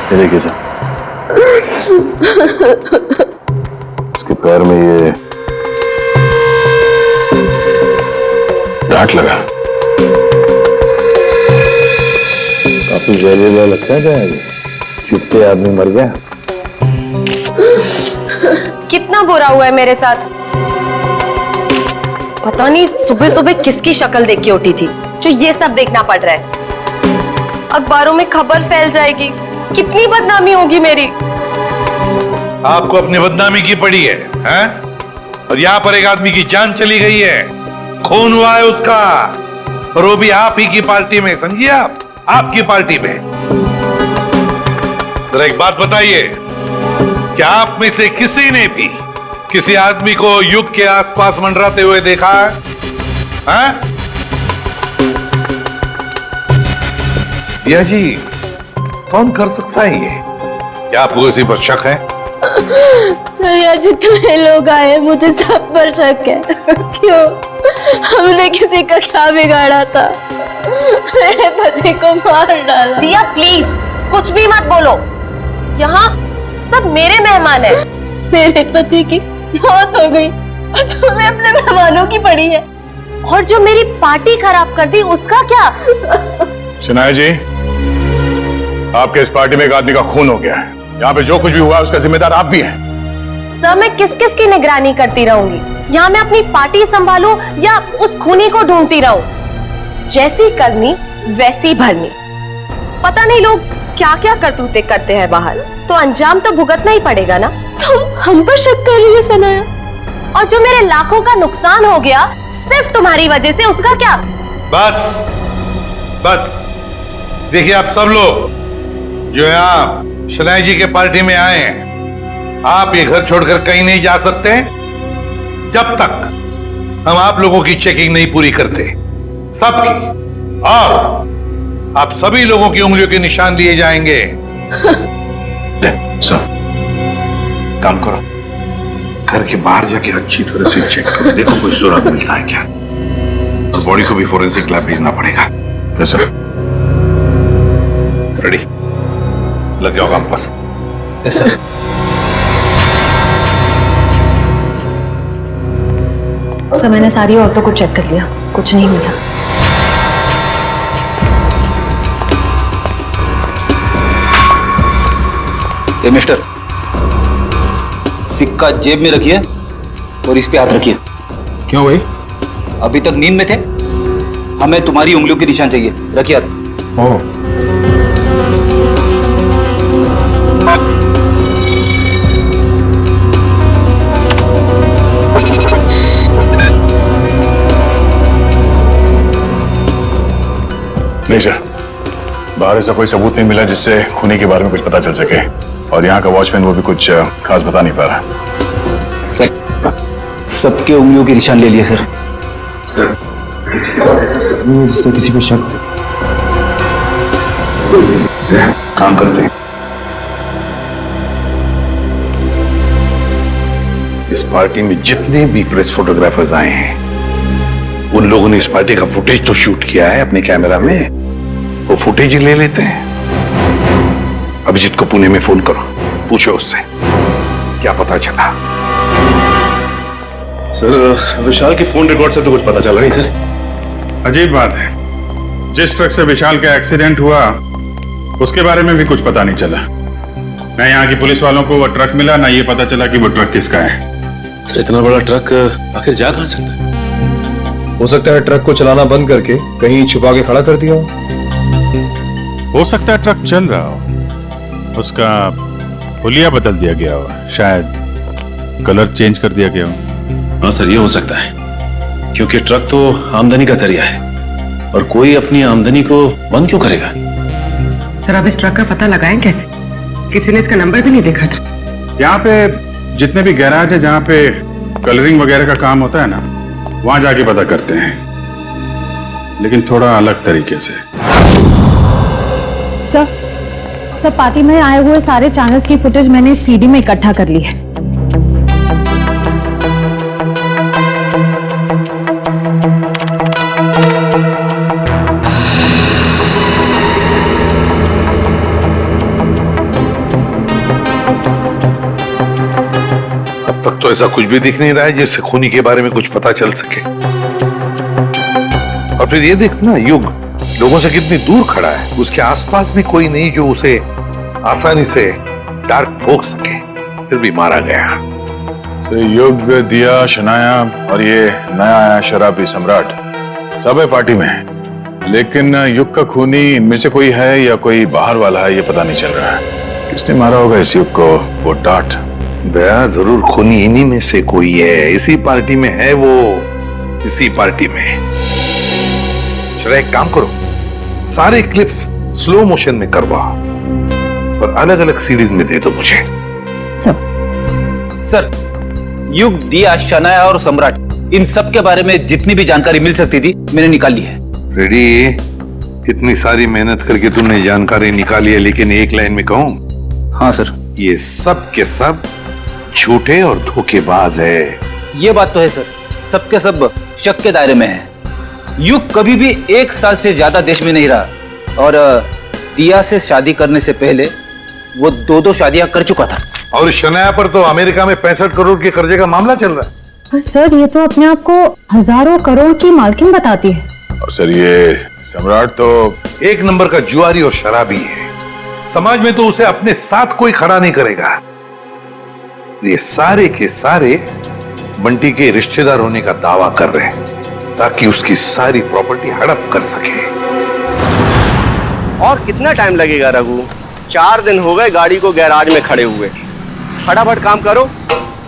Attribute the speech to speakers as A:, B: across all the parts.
A: ये देखिए सर, इसके पैर में ये डांट लगा। काफी जहरीला लगता है क्या ये? चुपते आदमी मर गया।
B: कितना बुरा हुआ है मेरे साथ। पता नहीं सुबह सुबह किसकी शक्ल देख के उठी थी जो ये सब देखना पड़ रहा है। अखबारों में खबर फैल जाएगी, कितनी बदनामी होगी मेरी।
C: आपको अपनी बदनामी की पड़ी है, हैं? और यहाँ पर एक आदमी की जान चली गई है, खून हुआ है उसका, और वो भी आप ही की पार्टी में। समझिए आप, आपकी पार्टी में। जरा एक बात बताइए, क्या आप में से किसी ने भी किसी आदमी को युग के आसपास मंडराते हुए देखा है? हैं? या जी, कौन कर सकता है ये? क्या आपको किसी पर शक है?
D: सर, यहाँ जितने लोग आए मुझे सब पर शक है। क्यों? हमने किसी का क्या बिगाड़ा था? मेरे पति को मार डाला।
B: दिया प्लीज कुछ भी मत बोलो, यहाँ सब मेरे मेहमान हैं।
D: मेरे पति की मौत हो गई और तुम्हें अपने मेहमानों की पड़ी है।
B: और जो मेरी पार्टी खराब कर दी उसका क्या?
A: शनाया जी, आपके इस पार्टी में एक आदमी का खून हो गया है। यहाँ पे जो कुछ भी हुआ उसका जिम्मेदार आप भी हैं।
B: सर, मैं किस किस की निगरानी करती रहूंगी? यहाँ मैं अपनी पार्टी संभालूं या उस खूनी को ढूंढती रहूं? जैसी करनी वैसी भरनी। पता नहीं लोग क्या क्या करतूते करते हैं बाहर, तो अंजाम तो भुगतना ही पड़ेगा ना।
D: तुम हम पर शक कर रही हो सनाया?
B: और जो मेरे लाखों का नुकसान हो गया सिर्फ तुम्हारी वजह से, उसका क्या?
C: बस बस, देखिए आप सब लोग जो यहाँ शनाया जी के पार्टी में आए हैं, आप ये घर छोड़कर कहीं नहीं जा सकते जब तक हम आप लोगों की चेकिंग नहीं पूरी करते, सबकी। और आप सभी लोगों की उंगलियों के निशान लिए जाएंगे।
A: सर,
C: काम करो, घर के बाहर जाके अच्छी तरह से चेक करो, देखो कोई सुराग मिलता है क्या। और बॉडी को भी फोरेंसिक लैब भेजना पड़ेगा।
A: Yes sir.
C: रेडी, लग जाओ काम पर।
A: Yes sir.
E: सर, मैंने सारी औरतों को चेक कर लिया, कुछ नहीं मिला।
F: ए मिस्टर, सिक्का जेब में रखिए और इस पे हाथ रखिए।
A: क्यों भाई?
F: अभी तक नींद में थे, हमें तुम्हारी उंगलियों के निशान चाहिए। रखिए हाथ।
A: ओह, नहीं सर, बाहर ऐसा कोई सबूत नहीं मिला जिससे खूनी के बारे में कुछ पता चल सके। और यहाँ का वॉचमैन वो भी कुछ खास बता नहीं पा रहा।
F: सर, सबके उंगलियों के निशान ले लिए सर।
A: सर, किसी के पास ऐसा कुछ नहीं है जिससे किसी को शक हो। काम करते हैं।
C: इस पार्टी में जितने भी प्रेस फोटोग्राफर्स आए हैं, उन लोगों ने इस पार्टी का फुटेज तो शूट किया है अपने कैमरा में, वो फुटेज ही ले लेते हैं। अभिजीत को पुणे में फोन करो, पूछो उससे क्या पता चला।
A: सर, विशाल के फोन रिकॉर्ड से तो कुछ पता चला नहीं सर।
G: अजीब बात है, जिस ट्रक से विशाल का एक्सीडेंट हुआ उसके बारे में भी कुछ पता नहीं चला। ना यहाँ की पुलिस वालों को वो ट्रक मिला, ना ये पता चला कि वो ट्रक किसका है।
A: सर, इतना बड़ा ट्रक आखिर जा कहां सकता है? हो सकता है ट्रक को चलाना बंद करके कहीं छुपा के खड़ा कर दिया
G: हो सकता है ट्रक चल रहा हो, उसका हुलिया बदल दिया गया हो, शायद कलर चेंज कर दिया गया हो।
A: हाँ सर, ये हो सकता है, क्योंकि ट्रक तो आमदनी का जरिया है और कोई अपनी आमदनी को बंद क्यों करेगा?
H: सर, अब इस ट्रक का पता लगाएं कैसे? किसी ने इसका नंबर भी नहीं देखा था।
G: यहाँ पे जितने भी गैराज है जहाँ पे कलरिंग वगैरह का काम होता है ना, वहां जाके पता करते हैं, लेकिन थोड़ा अलग तरीके से।
E: सर, पार्टी में आए हुए सारे चैनल्स की फुटेज मैंने सीडी में इकट्ठा कर ली है।
C: ऐसा कुछ भी दिख नहीं रहा है जिससे खूनी के बारे में कुछ पता चल सके। और फिर ये देखो ना, युग लोगों से कितनी दूर खड़ा है, उसके आसपास भी कोई नहीं जो उसे आसानी से डार्क ठोक सके, फिर भी मारा गया।
A: तो युग, दिया, शनाया और ये नया आया शराबी सम्राट सब है पार्टी में, लेकिन युग का खूनी इनमें से कोई है या कोई बाहर वाला है ये पता नहीं चल रहा है। किसने मारा होगा इस युग को? वो डांट
C: दया, जरूर खूनी इन्हीं में से कोई है, इसी पार्टी में है वो, इसी पार्टी में। चलो एक काम करो, सारे क्लिप्स स्लो मोशन में करवा और अलग अलग सीरीज में दे दो मुझे।
F: सर, युग, दिया, शनाया और सम्राट, इन सब के बारे में जितनी भी जानकारी मिल सकती थी मैंने निकाल ली है।
C: रेडी? इतनी सारी मेहनत करके तुमने जानकारी निकाली है, लेकिन एक लाइन में कहूं?
F: हाँ सर।
C: ये सब के सब झूठे और धोखेबाज है।
F: ये बात तो है सर, सबके सब शक के दायरे में है। युग कभी भी 1 साल से ज्यादा देश में नहीं रहा और दिया से शादी करने से पहले वो 2 शादियां कर चुका था।
C: और शनाया पर तो अमेरिका में 65 करोड़ के कर्जे का मामला चल रहा है।
E: पर सर, ये तो अपने आप को हजारों करोड़ की मालकिन बताती है।
A: और सर ये सम्राट तो
C: एक नंबर का जुआरी और शराबी है, समाज में तो उसे अपने साथ कोई खड़ा नहीं करेगा। ये सारे के सारे बंटी के रिश्तेदार होने का दावा कर रहे हैं ताकि उसकी सारी प्रॉपर्टी हड़प कर सके।
I: और कितना टाइम लगेगा रघु? 4 दिन हो गए गाड़ी को गैराज में खड़े हुए। फटाफट काम करो,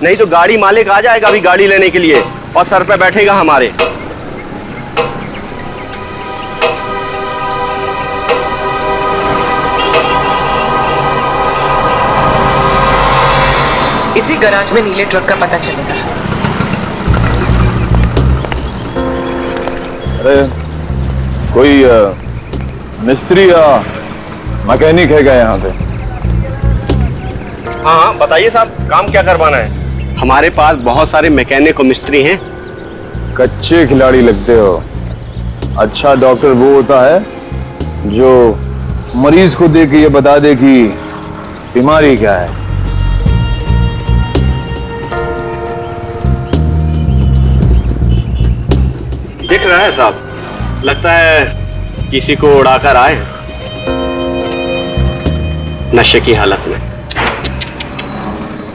I: नहीं तो गाड़ी मालिक आ जाएगा अभी गाड़ी लेने के लिए और सर पे बैठेगा हमारे।
H: इसी गैराज में नीले ट्रक का पता चलेगा।
A: अरे कोई मिस्त्री या मैकेनिक है क्या यहाँ पे?
I: हाँ हाँ बताइए साहब, काम क्या करवाना है? हमारे पास बहुत सारे मैकेनिक और मिस्त्री हैं।
A: कच्चे खिलाड़ी लगते हो। अच्छा डॉक्टर वो होता है जो मरीज को देख के ये बता दे कि बीमारी क्या है।
I: दिख रहा है साहब, लगता है किसी को उड़ाकर आए हैं नशे की हालत में।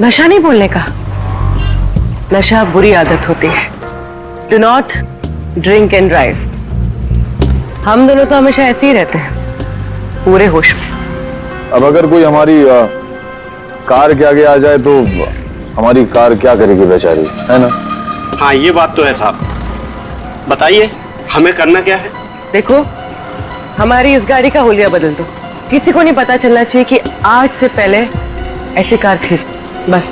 H: नशा नहीं बोलने का, नशा बुरी आदत होती है। Do not drink and drive. हम दोनों तो हमेशा ऐसे ही रहते हैं, पूरे होश में।
A: अब अगर कोई हमारी कार के आगे आ जाए तो हमारी कार क्या करेगी बेचारी, है ना?
I: हाँ ये बात तो है साहब। बताइए हमें करना क्या है?
H: देखो, हमारी इस गाड़ी का हुलिया बदल दो। किसी को नहीं पता चलना चाहिए कि आज से पहले ऐसी कार थी, बस।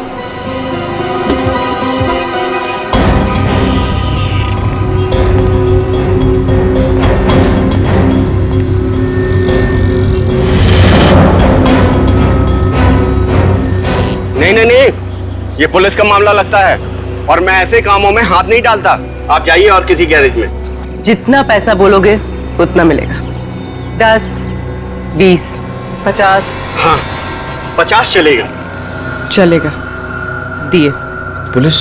I: नहीं नहीं नहीं, ये पुलिस का मामला लगता है और मैं ऐसे कामों में हाथ नहीं डालता। आप जाइए और किसी गैरेज में।
H: जितना पैसा बोलोगे उतना मिलेगा। 10, 20, 50।
I: हाँ 50 चलेगा।
H: चलेगा, दिए।
J: पुलिस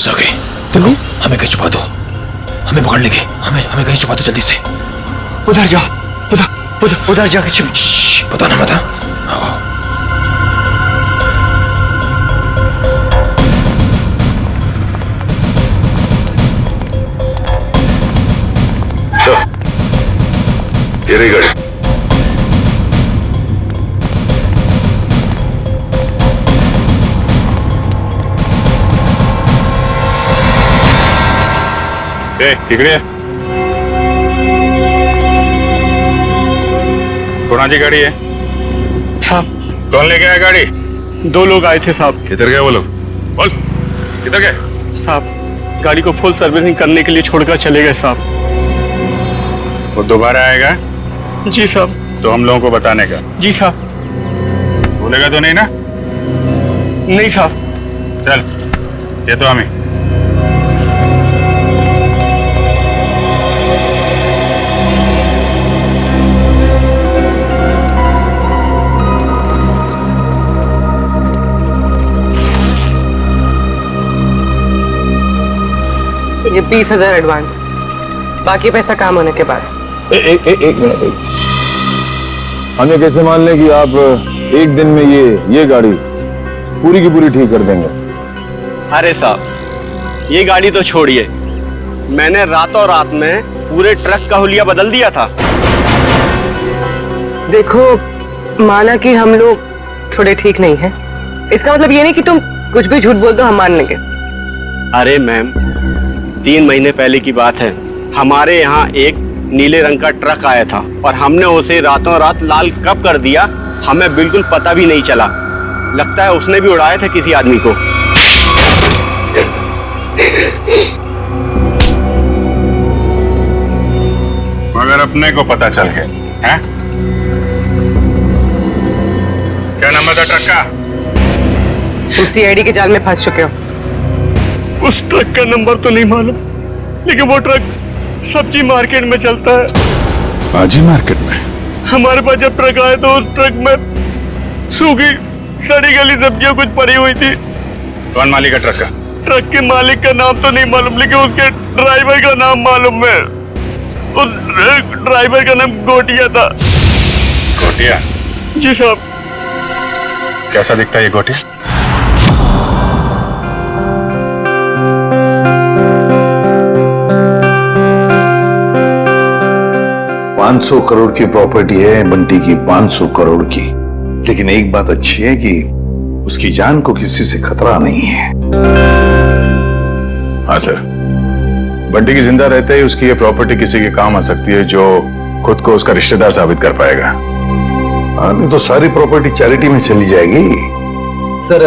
J: आ गई। देखो, हमें कहीं छुपा दो, हमें पकड़ लेगी। हमें कहीं छुपा दो जल्दी से।
I: उधर जाओ, उधर जाके छिप।
J: पता ना मत।
C: ये रही गाड़ी।
G: ठीक है, कौन जी गाड़ी है?
I: साहब
G: कौन लेके आया गाड़ी?
I: 2 लोग आए थे साहब।
G: किधर गए वो लोग? बोल, किधर गए?
I: साहब गाड़ी को फुल सर्विसिंग करने के लिए छोड़कर चले गए साहब।
G: वो दोबारा आएगा?
I: जी साहब।
G: तो हम लोगों को बताने का।
I: जी साहब।
G: भूलेगा तो नहीं ना?
I: नहीं साहब।
G: चल, ये तो हमें।
H: 20,000 एडवांस, बाकी पैसा काम होने के बाद।
A: एक मिनट, हमें कैसे मान लें कि आप एक दिन में ये गाड़ी पूरी की पूरी ठीक कर देंगे?
I: अरे साहब, ये गाड़ी तो छोड़िए, मैंने रातों रात में पूरे ट्रक का हुलिया बदल दिया था।
H: देखो, माना कि हम लोग थोड़े ठीक नहीं हैं, इसका मतलब ये नहीं कि तुम कुछ भी झूठ बोल दो हम मान लेंगे।
I: अरे मैम, 3 महीने पहले की बात है, हमारे यहाँ एक नीले रंग का ट्रक आया था और हमने उसे रातों रात लाल कब कर दिया हमें बिल्कुल पता भी नहीं चला। लगता है उसने भी उड़ाया था किसी आदमी को।
G: मगर अपने को पता चल गया है? क्या नंबर था ट्रक का?
H: तुम सीआईडी के जाल में फंस चुके हो।
I: उस ट्रक का नंबर तो नहीं मालूम, लेकिन वो ट्रक सब्जी मार्केट में चलता है।
A: सब्जी मार्केट में?
I: हमारे पास जब ट्रक आया तो उस ट्रक में सूखी सड़ी गली सब्जियां कुछ पड़ी हुई थी।
G: कौन मालिक है ट्रक का?
I: ट्रक के मालिक का नाम तो नहीं मालूम, लेकिन उसके ड्राइवर का नाम मालूम है। उस ड्राइवर का नाम गोटिया था।
G: गोटिया?
I: जी साहब।
G: कैसा दिखता है ये गोटिया?
C: $500 करोड़ की प्रॉपर्टी है बंटी की, 500 करोड़ की। लेकिन एक बात अच्छी है कि उसकी जान को किसी से खतरा नहीं है।
A: हाँ सर, बंटी की जिंदा रहते ही उसकी ये प्रॉपर्टी किसी के काम आ सकती है जो खुद को उसका रिश्तेदार साबित कर पाएगा।
C: हाँ, नहीं तो सारी प्रॉपर्टी चैरिटी में चली जाएगी।
F: सर,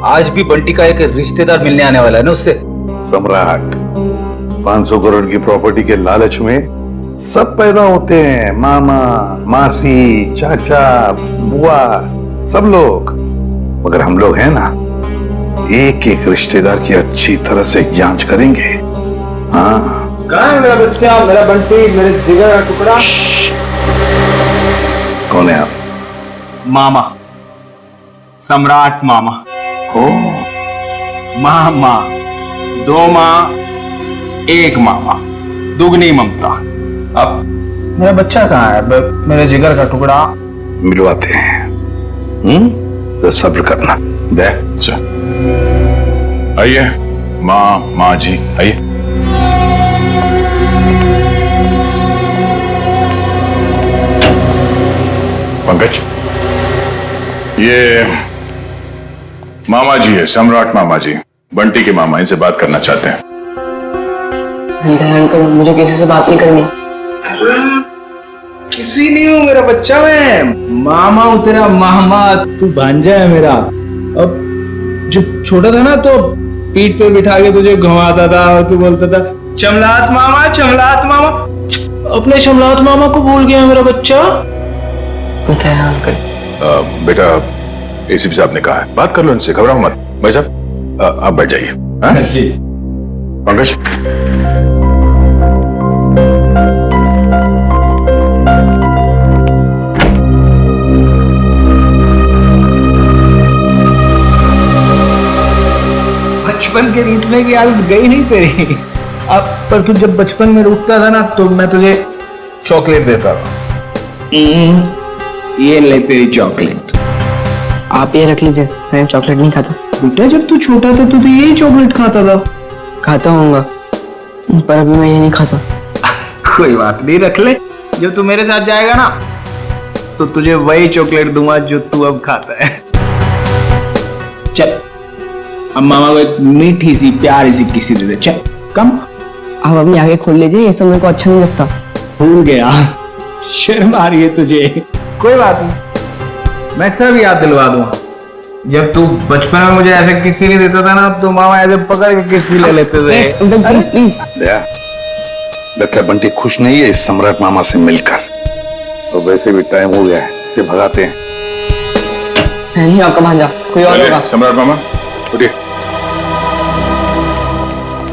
F: आज भी बंटी का एक रिश्तेदार मिलने आने वाला है ना उससे।
C: सम्राट, 500 करोड़ की प्रॉपर्टी के लालच में सब पैदा होते हैं, मामा, मासी, चाचा, बुआ, सब लोग। मगर हम लोग हैं ना, एक एक रिश्तेदार की अच्छी तरह से जांच करेंगे। हाँ।
F: कहाँ है मेरा बच्चा, मेरा बंटी, मेरे जिगर का टुकड़ा?
C: कौन है आप?
F: मामा, सम्राट मामा।
C: ओ,
F: मामा, 2 माँ, 1 मामा, दुगनी ममता। अब मेरा बच्चा कहाँ है, मेरे जिगर का टुकड़ा?
C: मिलवाते हैं। तो सब्र करना। दे
A: अच्छा, आइए माँ जी, आइए। पंकज, ये मामा जी है, सम्राट मामा जी, बंटी के मामा, इनसे बात करना चाहते हैं।
H: अंकल, मुझे किसी से बात नहीं करनी।
F: किसी नहीं हूँ मेरा बच्चा, मैं मामा हूँ तेरा मामा, तू भांजा है मेरा। अब जब छोटा था ना तो पीठ पे बिठा के तुझे घुमाता था और तू बोलता था चमलात मामा, चमलात मामा। अपने चमलात मामा को भूल गया मेरा बच्चा।
H: पता है अंकल।
A: बेटा, एसीपी साहब ने कहा है, बात कर लो इनसे, घबराओ मत। भाई साहब, आप बैठ जाइए। हाँ?
F: जी।
A: पंकज,
F: बचपन के रूठने की आदत गई नहीं तेरी। अब पर तू जब बचपन में रूठता था ना तो मैं तुझे चॉकलेट देता था। ये ले तेरी चॉकलेट।
H: आप ये रख लीजिए, मैं चॉकलेट नहीं खाता।
F: बेटा, जब तू छोटा था तो यही चॉकलेट खाता था।
H: खाता हूँगा, पर अभी मैं ये नहीं खाता।
F: कोई बात नहीं, रख ले। जब तू मेरे साथ जाएगा ना तो तुझे वही चॉकलेट दूंगा जो तू अब खाता है। चल, अब मामा को एक मीठी सी प्यारी सी किसी दे दे। चल, कम।
H: आप अभी आगे खोल लीजिए, ये सब मेरे को अच्छा नहीं लगता।
F: भूल गया, शर्म आ रही है तुझे। कोई बात नहीं, मैं सब याद दिलवा दूंगा। जब तू बचपन में मुझे ऐसे किसी नहीं देता था ना तो मामा ऐसे पकड़ के किसी ले लेते थे।
H: Please please.
C: लगता है बंटी खुश नहीं है इस सम्राट मामा से मिलकर। तो वैसे भी टाइम हो गया है, इसे भगाते हैं।
H: मैं नहीं आपका भांजा, कोई और होगा।
A: सम्राट मामा, उठिए।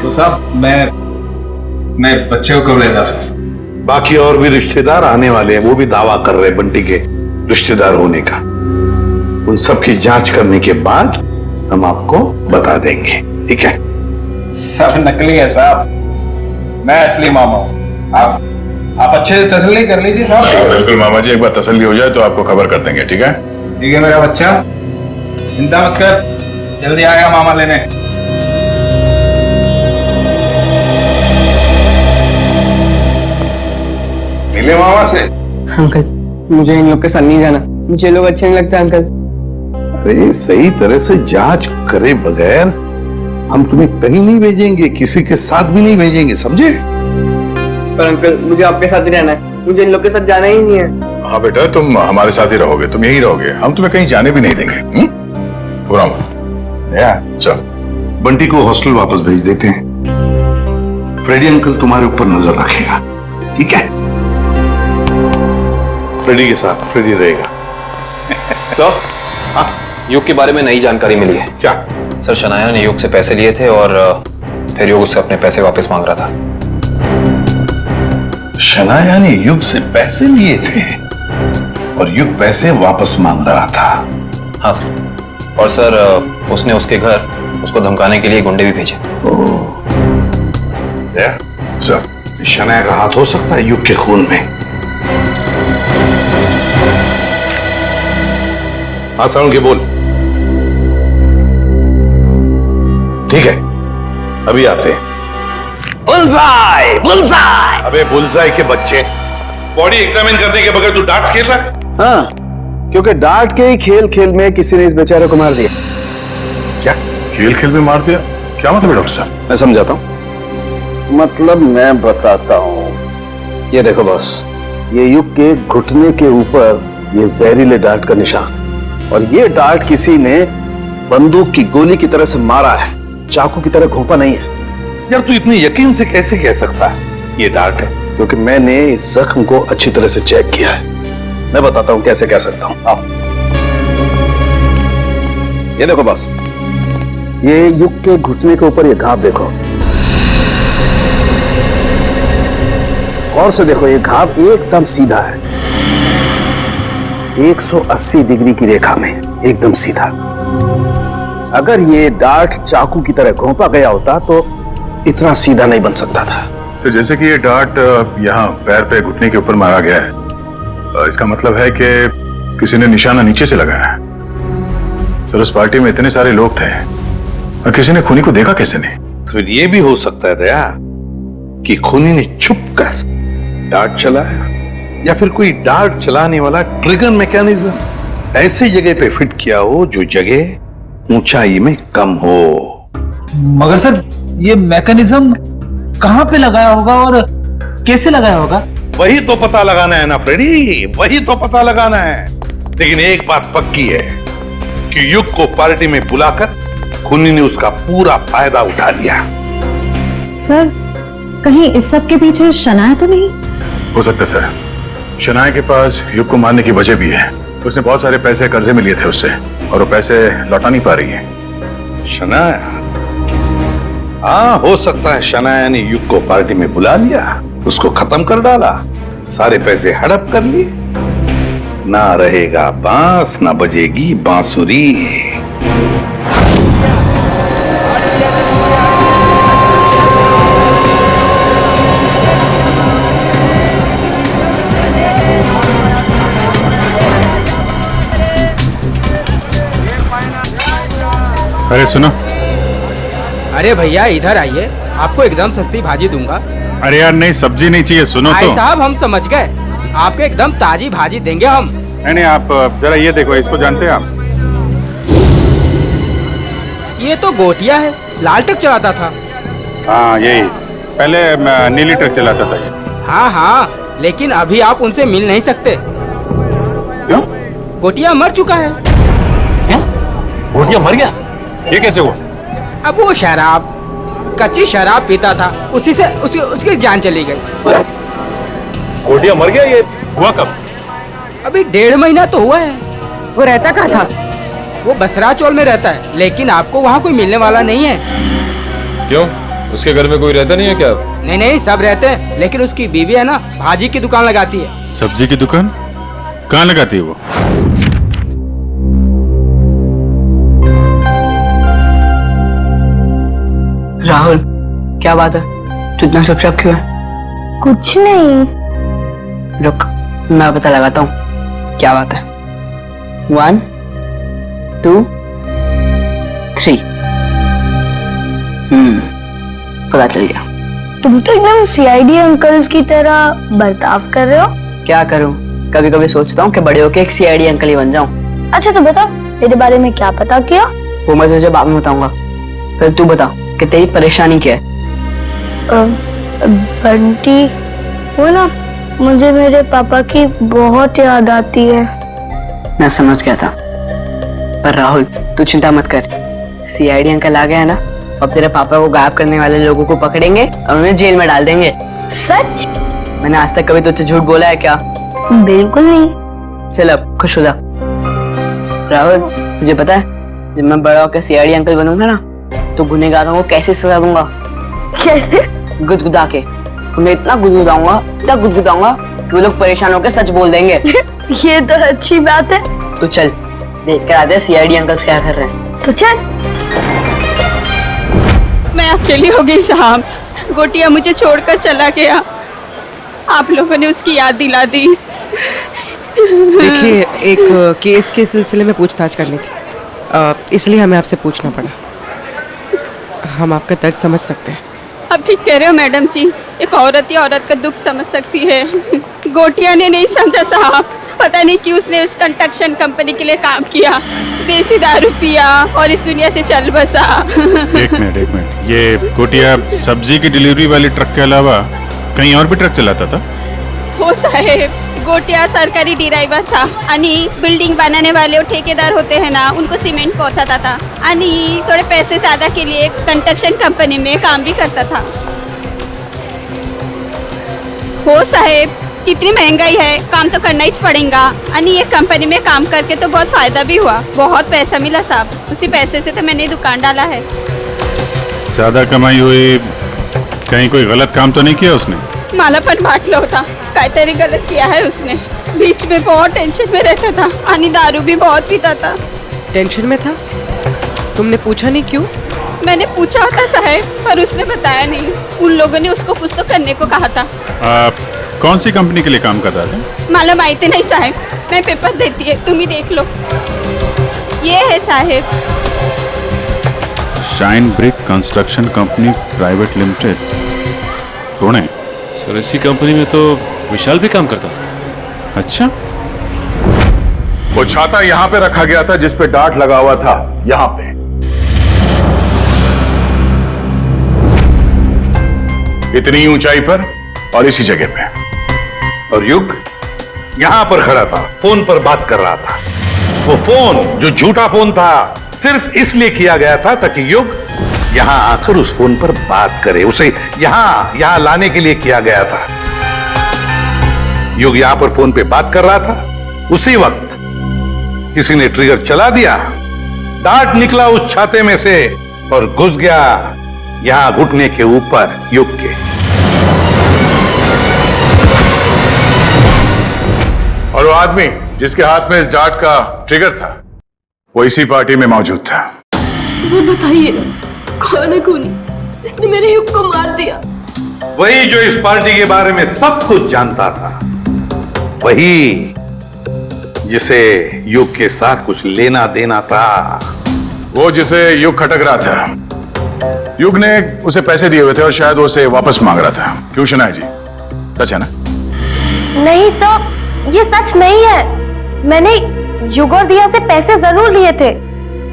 F: तो साहब, मैं बच्चे को कब ले जा सकता?
C: बाकी और भी रिश्तेदार आने वाले हैं, वो भी दावा कर रहे हैं बंटी के रिश्तेदार होने का। उन सब की जांच करने के बाद हम आपको बता देंगे, ठीक है?
F: सब नकली है साहब, मैं असली मामा हूँ। आप अच्छे से तसल्ली कर लीजिए साहब।
A: बिल्कुल मामा जी, एक बार तसल्ली हो जाए तो आपको खबर कर देंगे, ठीक है?
F: ठीक है मेरा बच्चा, चिंता मत कर, जल्दी आएगा मामा लेने। मिले मामा से?
K: अंकल मुझे इन लोग के साथ नहीं जाना, मुझे लोग अच्छे नहीं लगते अंकल।
C: अरे सही तरह से जांच करे बगैर हम तुम्हें कहीं नहीं भेजेंगे, किसी के साथ भी नहीं भेजेंगे, समझे?
K: पर अंकल मुझे आपके साथ ही रहना है, मुझे इन लोग के साथ जाना ही नहीं है।
A: हाँ बेटा, तुम हमारे साथ ही रहोगे, तुम यही रहोगे, हम तुम्हें कहीं जाने भी नहीं देंगे। पूरा चल,
C: बंटी को हॉस्टल वापस भेज देते हैं। फ्रेडी अंकल तुम्हारे ऊपर नजर रखेगा, ठीक है? फ्रेडी के साथ फ्रेडी रहेगा।
J: सर, युग के बारे में नई जानकारी मिली है।
C: क्या?
J: सर, शनाया ने युग से पैसे लिए थे और फिर युग उससे अपने पैसे वापस मांग रहा था।
C: शनाया ने युग से पैसे लिए थे और युग पैसे वापस मांग रहा था?
J: हाँ सर, और सर उसने उसके घर उसको धमकाने के लिए गुंडे भी भेजे।
C: सर, शनाया का हाथ हो सकता है युग के खून में। हाँ साउंड के बोल। ठीक है, अभी आते हैं। Bullseye, bullseye. अबे बुलसाई के बच्चे, बॉडी एग्जामिन करने के बगैर तू डार्ट्स खेल रहा है?
L: हाँ, क्योंकि डार्ट के ही खेल खेल में किसी ने इस बेचारे को मार दिया।
A: क्या खेल खेल में मार दिया? क्या मतलब है डॉक्टर साहब?
L: मैं समझाता हूँ। मतलब मैं बताता हूँ। ये देखो बॉस, ये युग के घुटने के ऊपर ये जहरीले डार्ट का निशान, और ये डार्ट किसी ने बंदूक की गोली की तरह से मारा है, चाकू की तरह घोंपा नहीं है।
C: यार तू इतने यकीन से कैसे कह सकता है ये डार्ट है?
L: क्योंकि मैंने इस जख्म को अच्छी तरह से चेक किया है। मैं बताता हूं कैसे कह सकता हूं। आओ, ये देखो बॉस, ये युग के घुटने के ऊपर ये घाव देखो, और से देखो ये घाव एकदम सीधा है, 180 डिग्री की रेखा में एकदम सीधा। अगर ये डार्ट चाकू की तरह घोंपा गया होता तो इतना सीधा नहीं बन सकता था।
A: तो जैसे कि ये डार्ट यहाँ पैर पे घुटने के ऊपर मारा गया है, इसका मतलब है कि किसी ने निशाना नीचे से लगाया है। सर, उस पार्टी में इतने सारे लोग थे और किसी ने खूनी को देखा कैसे नहीं?
C: तो ये भी हो सकता है दया कि खूनी ने छुप कर डार्ट चलाया, या फिर कोई डार्ट चलाने वाला ट्रिगर मैकेनिज्म ऐसी जगह पे फिट किया हो जो जगह ऊंचाई में कम हो।
F: मगर सर, ये मैकेनिज्म कहाँ पे लगाया होगा और कैसे लगाया होगा?
C: वही तो पता लगाना है ना फ्रेडी, वही तो पता लगाना है। लेकिन एक बात पक्की है कि युग को पार्टी में बुलाकर खूनी ने उसका पूरा फायदा उठा लिया।
E: सर, कहीं इस सब के पीछे शनाया तो नहीं?
A: हो सकता है सर, शनाया के पास युग को मारने की वजह भी है। उसने बहुत सारे पैसे कर्जे में लिए थे उससे, और वो पैसे लौटा नहीं पा रही है।
C: शनाया? हाँ, हो सकता है शनाया ने युग को पार्टी में बुला लिया, उसको खत्म कर डाला, सारे पैसे हड़प कर लिए। ना रहेगा बांस, ना बजेगी बांसुरी।
G: अरे सुनो।
M: अरे भैया इधर आइए, आपको एकदम सस्ती भाजी दूंगा।
G: अरे यार नहीं, सब्जी नहीं चाहिए, सुनो
M: भाई
G: तो।
M: साहब, हम समझ गए, आपको एकदम ताजी भाजी देंगे हम।
G: नहीं, आप जरा ये देखो, इसको जानते हैं आप?
M: ये तो गोटिया है, लाल ट्रक चलाता था।
G: हाँ यही, पहले नीली ट्रक चलाता था ये।
M: हाँ हाँ, लेकिन अभी आप उनसे मिल नहीं सकते।
G: क्यों?
M: गोटिया मर चुका है।
G: गोटिया मर गया? ये कैसे हुआ?
M: अब वो शराब, कच्ची शराब पीता था, उसी से उसकी जान चली गई।
G: गोटिया मर गया? ये हुआ कब?
M: अभी 1.5 महीना तो हुआ है।
H: वो रहता कहाँ था?
M: वो बसरा चौल में रहता है, लेकिन आपको वहाँ कोई मिलने वाला नहीं है।
J: क्यों, उसके घर में कोई रहता नहीं है क्या?
M: नहीं नहीं, सब रहते हैं, लेकिन उसकी बीवी है ना, भाजी की दुकान लगाती है।
G: सब्जी की दुकान कहाँ लगाती है वो?
H: राहुल, क्या बात है? तू इतना चुपचाप क्यों है?
D: कुछ नहीं।
H: रुक, मैं पता लगाता हूँ क्या बात है। 1 2 3। पता चल गया।
D: तुम तो एकदम सीआईडी अंकल्स की तरह बर्ताव कर रहे हो।
H: क्या करूं, कभी कभी सोचता हूँ कि बड़े होके एक सीआईडी अंकल ही बन जाऊं।
D: अच्छा तो बता, मेरे बारे में क्या पता किया?
H: वो मैं तुझे बाद में बताऊंगा। पहले तू बता कि तेरी परेशानी क्या है।
D: बंटी, वो ना, मुझे मेरे पापा की बहुत याद आती है।
H: मैं समझ गया था, पर राहुल तू चिंता मत कर। सीआईडी अंकल आ गए हैं ना, अब तेरे पापा को गायब करने वाले लोगों को पकड़ेंगे और उन्हें जेल में डाल देंगे।
D: सच?
H: मैंने आज तक कभी तुझसे झूठ बोला है क्या?
D: बिल्कुल नहीं।
H: चल अब खुश हो जा। राहुल तुझे पता है, जब मैं बड़ा होकर सीआईडी अंकल बनूंगा ना, तो गुनहगारों को कैसे सजा दूंगा?
D: कैसे?
H: गुदगुदा के। उन्हें इतना गुदगुदाऊंगा कि वो लोग परेशान होकर सच बोल देंगे।
D: ये तो अच्छी बात है।
H: तो चल देख कर आते हैं सीआईडी अंकल्स क्या कर रहे हैं।
D: तो चल।
N: मैं अकेली हो गई साहब, गोटिया मुझे छोड़कर चला गया। आप लोगों ने उसकी याद दिला दी।
K: देखिए, एक केस के सिलसिले में पूछताछ करनी थी, इसलिए हमें आपसे पूछना पड़ा। हम आपका दर्द समझ सकते हैं।
N: अब ठीक कह रहे हो मैडम जी, एक औरत ही औरत का दुख समझ सकती है। गोटिया ने नहीं समझा साहब, पता नहीं क्यों उसने उस कंस्ट्रक्शन कंपनी के लिए काम किया, देसी दारू पिया और इस दुनिया से चल बसा।
G: एक मिनट, ये गोटिया सब्जी की डिलीवरी वाली ट्रक के अलावा कहीं और भी ट्रक चलाता था?
N: हो साहेब, गोटिया सरकारी ड्राइवर था आणि बिल्डिंग बनाने वाले और ठेकेदार होते हैं ना, उनको सीमेंट पहुंचाता था आणि थोड़े पैसे ज्यादा के लिए कंस्ट्रक्शन कंपनी में काम भी करता था। हो साहेब, कितनी महंगाई है, काम तो करना ही पड़ेगा। आणि ये कंपनी में काम करके तो बहुत फायदा भी हुआ, बहुत पैसा मिला साहब। उसी पैसे से तो मैंने दुकान डाला है।
G: ज्यादा कमाई हुई, कहीं कोई गलत काम तो नहीं किया उसने?
N: मला पण वाटलं होता काहीतरी गलत किया है उसने। बीच में बहुत टेंशन में रहता था आणि दारू भी बहुत पीता था।
K: टेंशन में था? तुमने पूछा नहीं क्यों?
N: मैंने पूछा था साहब, पर उसने बताया नहीं। उन लोगों ने उसको कुछ तो करने को कहा था।
G: कौन सी कंपनी के लिए काम कर रहा था?
N: मला माहिती नहीं साहब, मैं पेपर देती है, तुम ही देख लो। ये है साहब,
G: shine brick construction company private limited, Pune.
J: Sir इसी कंपनी में तो विशाल भी काम करता था।
G: अच्छा,
A: वो छाता यहां पे रखा गया था जिस पे डार्ट लगा हुआ था, यहां पे। इतनी ऊंचाई पर और इसी जगह पे।
C: और युग यहां पर खड़ा था, फोन पर बात कर रहा था। वो फोन जो झूठा फोन था, सिर्फ इसलिए किया गया था ताकि युग यहां आकर उस फोन पर बात करे। उसे यहां लाने के लिए किया गया था। युग यहां पर फोन पे बात कर रहा था, उसी वक्त किसी ने ट्रिगर चला दिया, डार्ट निकला उस छाते में से और घुस गया यहां घुटने के ऊपर युग के।
A: और वो आदमी जिसके हाथ में इस डार्ट का ट्रिगर था, वो इसी पार्टी में मौजूद था।
D: वो बताइए ना, कौन है खूनी? इसने मेरे युग को मार दिया।
C: वही जो इस पार्टी के बारे में सब कुछ जानता था, वही जिसे युग के साथ कुछ लेना देना था।
A: वो जिसे युग खटक रहा था। युग ने उसे पैसे दिए हुए थे और शायद वो उसे वापस मांग रहा था। क्यों शनाया जी, सच है ना?
B: नहीं सर, ये सच नहीं है। मैंने युग और दिया से पैसे जरूर लिए थे,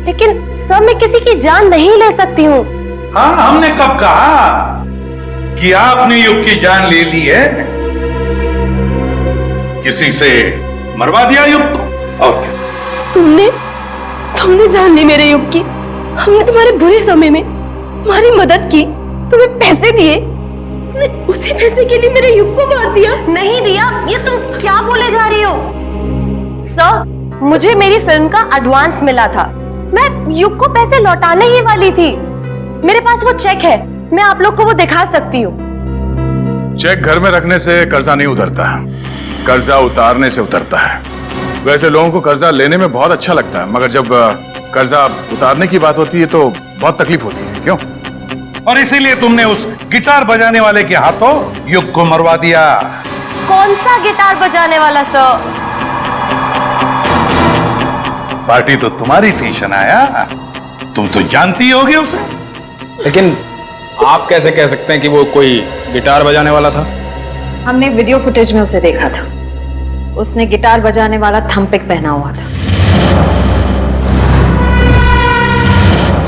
B: लेकिन सर मैं किसी की जान नहीं ले सकती हूँ।
C: हाँ, हमने कब कहा कि आपने युग की जान ले ली है? किसी से मरवा दिया युग को। और क्या?
D: तुमने जान ली मेरे युग की। हमने तुम्हारे बुरे समय में तुम्हारी मदद की, तुम्हें पैसे दिए, तुमने उसी पैसे के लिए मेरे युग को मार दिया।
B: नहीं दिया, ये तुम क्या बोले जा रही हो? सर, मुझे मेरी फिल्म का एडवांस मिला था। मैं युग को पैसे लौटाने ही वाली थी। मेरे पास वो चेक है, मैं आप लोग को वो दिखा सकती हूँ।
A: चेक घर में रखने से कर्जा नहीं उतरता, कर्जा उतारने से उतरता है। वैसे लोगों को कर्जा लेने में बहुत अच्छा लगता है, मगर जब कर्जा उतारने की बात होती है तो बहुत तकलीफ होती है। क्यों?
C: और इसीलिए तुमने उस गिटार बजाने वाले के हाथों युग को मरवा दिया।
B: कौन सा गिटार बजाने वाला सर?
C: पार्टी तो तुम्हारी थी शनाया, तुम तो जानती होगी उसे।
J: लेकिन आप कैसे कह सकते हैं कि वो कोई गिटार बजाने वाला था?
E: हमने वीडियो फुटेज में उसे देखा था। उसने गिटार बजाने वाला थंपिक पहना हुआ था।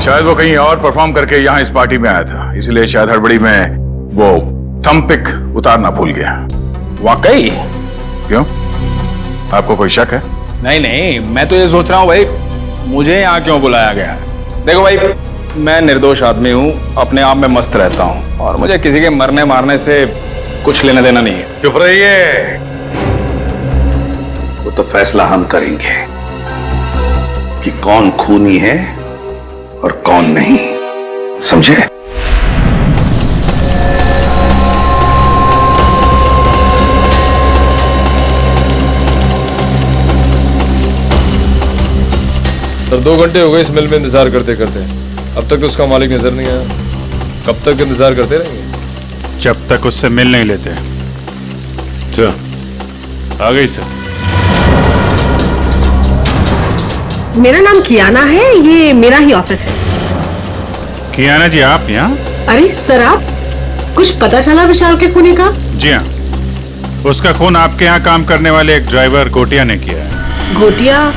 A: शायद वो कहीं और परफॉर्म करके यहाँ इस पार्टी में आया था, इसलिए शायद हड़बड़ी में वो थंपिक उतारना भूल गया।
J: वाकई?
A: क्यों, आपको कोई शक है?
J: नहीं नहीं, मैं तो ये सोच रहा हूँ भाई, मुझे यहाँ क्यों बुलाया गया है। देखो भाई, मैं निर्दोष आदमी हूँ, अपने आप में मस्त रहता हूँ, और मुझे किसी के मरने मारने से कुछ लेना देना नहीं है।
C: चुप रहिए, वो तो फैसला हम करेंगे कि कौन खूनी है और कौन नहीं, समझे?
O: सर 2 घंटे हो गए इस मिल में इंतजार करते करते, अब तक तो उसका मालिक नजर नहीं आया। कब तक इंतजार करते रहेंगे?
G: जब तक उससे मिल नहीं लेते।
O: अच्छा, आ गई सर।
H: मेरा नाम कियाना है, ये मेरा ही ऑफिस है।
G: कियाना जी, आप यहाँ?
H: अरे सर, आप कुछ पता चला विशाल के खूनी का?
G: जी हाँ, उसका खून आपके यहाँ काम करने वाले एक ड्राइवर गोटिया ने किया है।
H: गोटिया?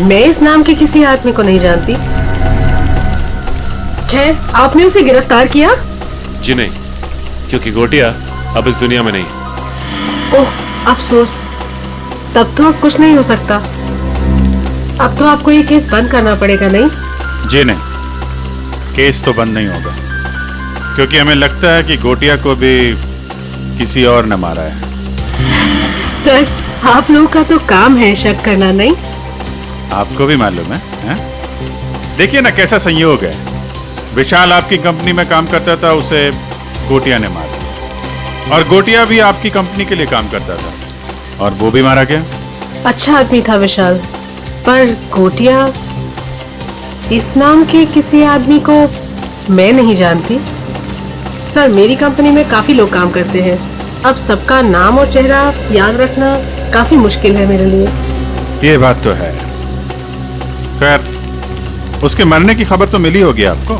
H: मैं इस नाम के किसी आदमी को नहीं जानती। खैर, आपने उसे गिरफ्तार किया?
O: जी नहीं, क्योंकि गोटिया अब इस दुनिया में नहीं।
H: ओह, अफसोस। तब तो अब कुछ नहीं हो सकता। अब तो आपको ये केस बंद करना पड़ेगा, नहीं?
G: जी नहीं, केस तो बंद नहीं होगा, क्योंकि हमें लगता है कि गोटिया को भी किसी और ने मारा है।
H: सर, आप लोगों का तो काम है शक करना, नहीं?
G: आपको भी मालूम है? देखिए ना कैसा संयोग है, विशाल आपकी कंपनी में काम करता था, उसे गोटिया ने मारा, और गोटिया भी आपकी कंपनी के लिए काम करता था, और वो भी मारा गया।
H: अच्छा आदमी था विशाल, पर गोटिया, इस नाम के किसी आदमी को मैं नहीं जानती। सर, मेरी कंपनी में काफी लोग काम करते हैं, अब सबका नाम और चेहरा याद रखना काफी मुश्किल है मेरे लिए।
G: ये बात तो है। खैर, उसके मरने की खबर तो मिली होगी आपको?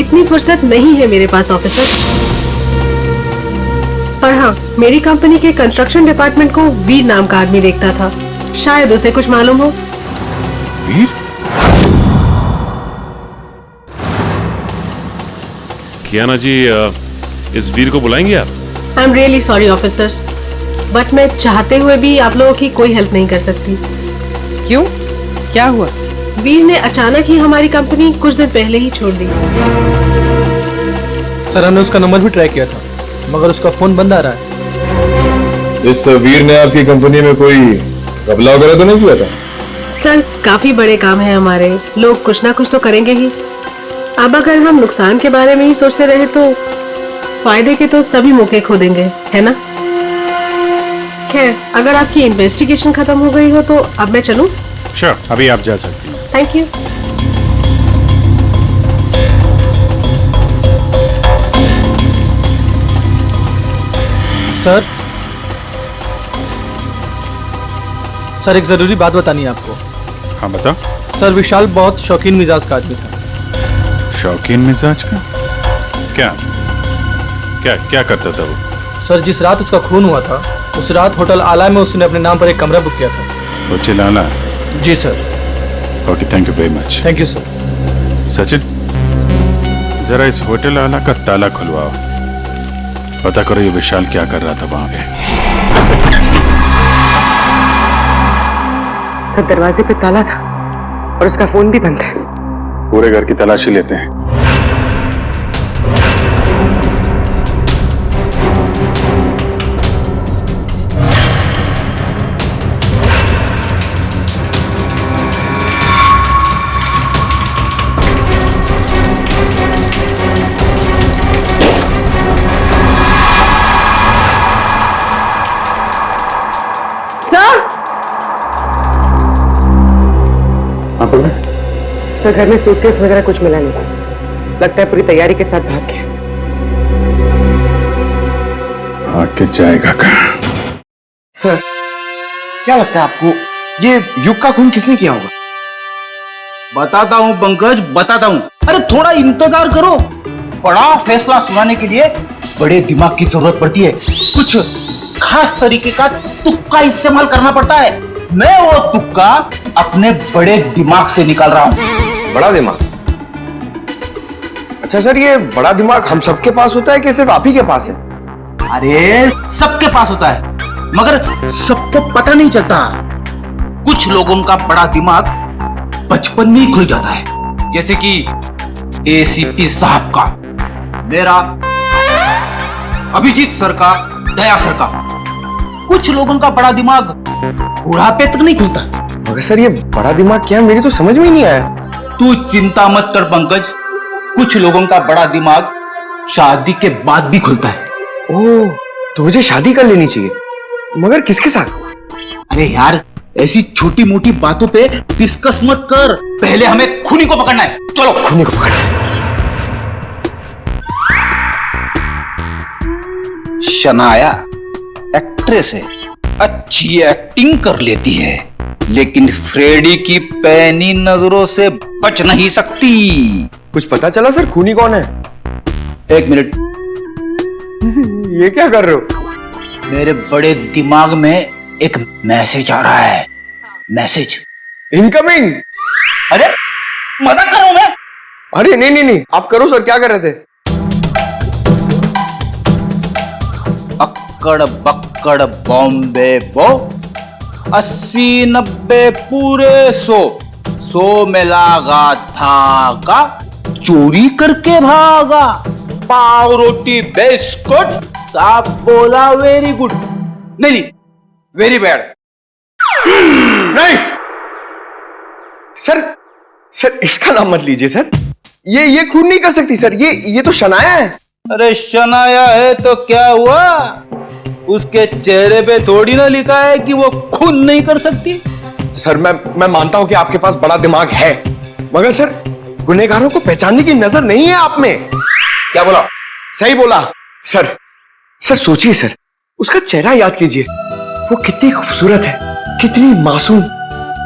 H: इतनी फुर्सत नहीं है मेरे पास ऑफिसर, पर हाँ, मेरी कंपनी के कंस्ट्रक्शन डिपार्टमेंट को वीर नाम का आदमी देखता था, शायद उसे कुछ मालूम हो।
G: वीर?
O: कियाना जी, इस वीर को बुलाएंगे आप?
H: I am really sorry officers, but मैं चाहते हुए भी आप लोगों की कोई हेल्प नहीं कर सकती।
K: क्यों? क्या हुआ?
H: वीर ने अचानक ही हमारी कंपनी कुछ दिन पहले ही छोड़ दी।
P: सर, हमने उसका नंबर भी ट्राई किया था, मगर उसका फोन बंद आ रहा है।
O: इस वीर ने आपकी कंपनी में कोई घपला वगैरह तो नहीं किया था?
H: सर, काफी बड़े काम है हमारे, लोग कुछ ना कुछ तो करेंगे ही। अब अगर हम नुकसान के बारे में ही सोचते रहे तो फायदे के तो सभी मौके खो देंगे, है ना? खैर, अगर आपकी इन्वेस्टिगेशन खत्म हो गई हो तो अब मैं चलूं?
G: श्योर, अभी आप जा सकती हैं।
H: Thank you.
P: सर, एक जरूरी बात बतानी है आपको।
G: हाँ, बताओ।
P: सर, विशाल बहुत शौकीन मिजाज का आदमी था।
G: शौकीन मिजाज का? क्या क्या क्या करता था वो?
P: सर, जिस रात उसका खून हुआ था, उस रात होटल आला में उसने अपने नाम पर एक कमरा बुक किया था।
G: होटल आला?
P: जी sir.
G: Okay, thank you very much.
P: Thank you sir.
G: Sachin, जरा इस होटल आला का ताला खुलवाओ, पता करो ये विशाल क्या कर रहा था वहां पे।
H: सर, दरवाजे पे ताला था और उसका फोन भी बंद है।
G: पूरे घर की तलाशी लेते हैं।
H: तो घर में सूटकेस वगैरह कुछ मिला नहीं था।
M: लगता है पूरी तैयारी के साथ भाग गया।
A: आके जाएगा कहाँ?
Q: सर, क्या लगता है आपको ये युग का खून किसने किया होगा?
F: बताता हूँ पंकज, बताता हूँ। अरे थोड़ा इंतजार करो। बड़ा फैसला सुनाने के लिए बड़े दिमाग की जरूरत पड़ती है। कुछ खास तरीके का तुक्का इस्तेमाल करना पड़ता है। मैं वो तुक्का अपने बड़े दिमाग से निकाल रहा हूँ।
Q: बड़ा दिमाग? अच्छा सर, ये बड़ा दिमाग हम सबके पास होता है कि सिर्फ आप ही के पास है?
F: अरे सबके पास होता है, मगर सबको पता नहीं चलता। कुछ लोगों का बड़ा दिमाग बचपन में ही खुल जाता है, जैसे कि एसीपी साहब का, मेरा, अभिजीत सर का, दया सर का। कुछ लोगों का बड़ा दिमाग बुढ़ापे तक नहीं खुलता।
Q: मगर सर, ये बड़ा दिमाग क्या है, मेरी तो समझ में ही नहीं आया।
F: तू चिंता मत कर पंकज, कुछ लोगों का बड़ा दिमाग शादी के बाद भी खुलता है।
Q: ओह, तो मुझे शादी कर लेनी चाहिए, मगर किसके साथ?
F: अरे यार, ऐसी छोटी मोटी बातों पे डिस्कस मत कर। पहले हमें खूनी को पकड़ना है। चलो
Q: खूनी को पकड़ना है।
F: शनाया एक्ट्रेस है, अच्छी एक्टिंग कर लेती है, लेकिन फ्रेडी की पैनी नजरों से बच नहीं सकती।
Q: कुछ पता चला सर, खूनी कौन है?
F: एक मिनट।
Q: ये क्या कर रहे हो?
F: मेरे बड़े दिमाग में एक मैसेज आ रहा है। Message
Q: incoming.
F: अरे मजाक कर रहा हूं मैं?
Q: अरे नहीं, आप करो सर, क्या कर रहे थे?
F: अक्कड़ बक्कड़ बॉम्बे बो, 80-90 पूरे 100 में लागा धागा, चोरी करके भागा, पाव रोटी बिस्कुट, साहब बोला वेरी गुड। नहीं, वेरी बैड।
Q: नहीं सर, इसका नाम मत लीजिए सर। ये खून नहीं कर सकती सर, ये तो शनाया है।
F: अरे शनाया है तो क्या हुआ? उसके चेहरे पे थोड़ी ना लिखा है कि वो खून नहीं कर सकती।
Q: सर, मैं मानता हूं कि आपके पास बड़ा दिमाग है, मगर सर, गुनहगारों को पहचानने की नजर नहीं है आप में।
F: क्या बोला?
Q: सही बोला सर। सोचिए सर, उसका चेहरा याद कीजिए। वो कितनी खूबसूरत है, कितनी मासूम,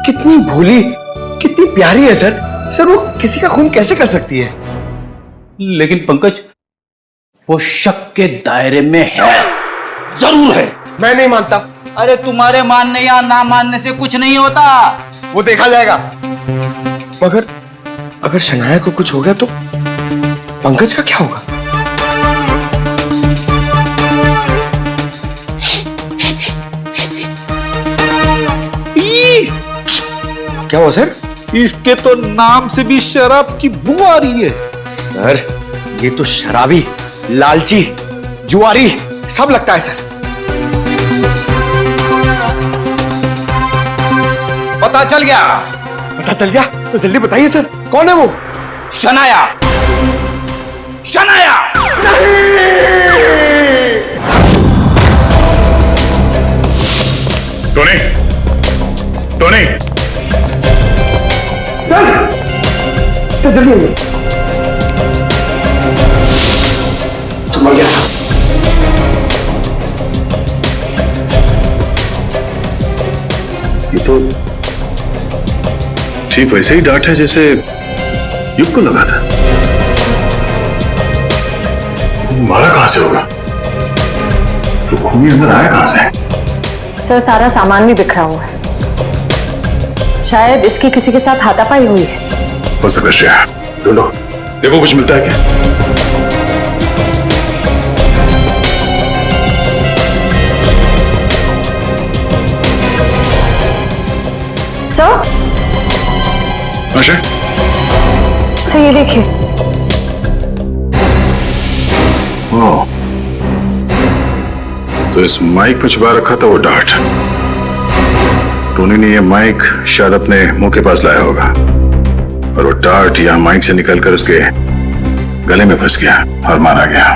Q: कितनी भोली, कितनी प्यारी है सर। वो किसी का खून कैसे कर सकती है?
F: लेकिन पंकज, वो शक के दायरे में है, जरूर है।
Q: मैं नहीं मानता।
F: अरे तुम्हारे मानने या ना मानने से कुछ नहीं होता,
Q: वो देखा जाएगा। मगर अगर शनाया को कुछ हो गया तो पंकज का क्या होगा? क्या हुआ सर?
F: इसके तो नाम से भी शराब की बू आ रही है।
Q: सर, ये तो शराबी, लालची, जुआरी सब लगता है सर।
F: पता चल गया?
Q: पता चल गया तो जल्दी बताइए सर, कौन है वो?
F: Shanaya. Shanaya
A: Tony, Tony,
Q: sir जल्दी। तो मर गया।
A: ये तो ठीक वैसे ही डांट है जैसे युग को लगा था। मारा कहां से होगा? तो खूनी अंदर आया कहां से?
E: सर, सारा सामान भी बिखरा हुआ है, शायद इसकी किसी के साथ हाथापाई हुई है।
A: हो सकता है श्रेया, ढूंढो, देखो कुछ मिलता है क्या?
E: सर, सर ये देखिए।
A: ओह, तो इस माइक में छुपा रखा था वो डार्ट। टोनी ने ये माइक शायद अपने मुंह के पास लाया होगा और वो डार्ट यहां माइक से निकलकर उसके गले में फंस गया और मारा गया।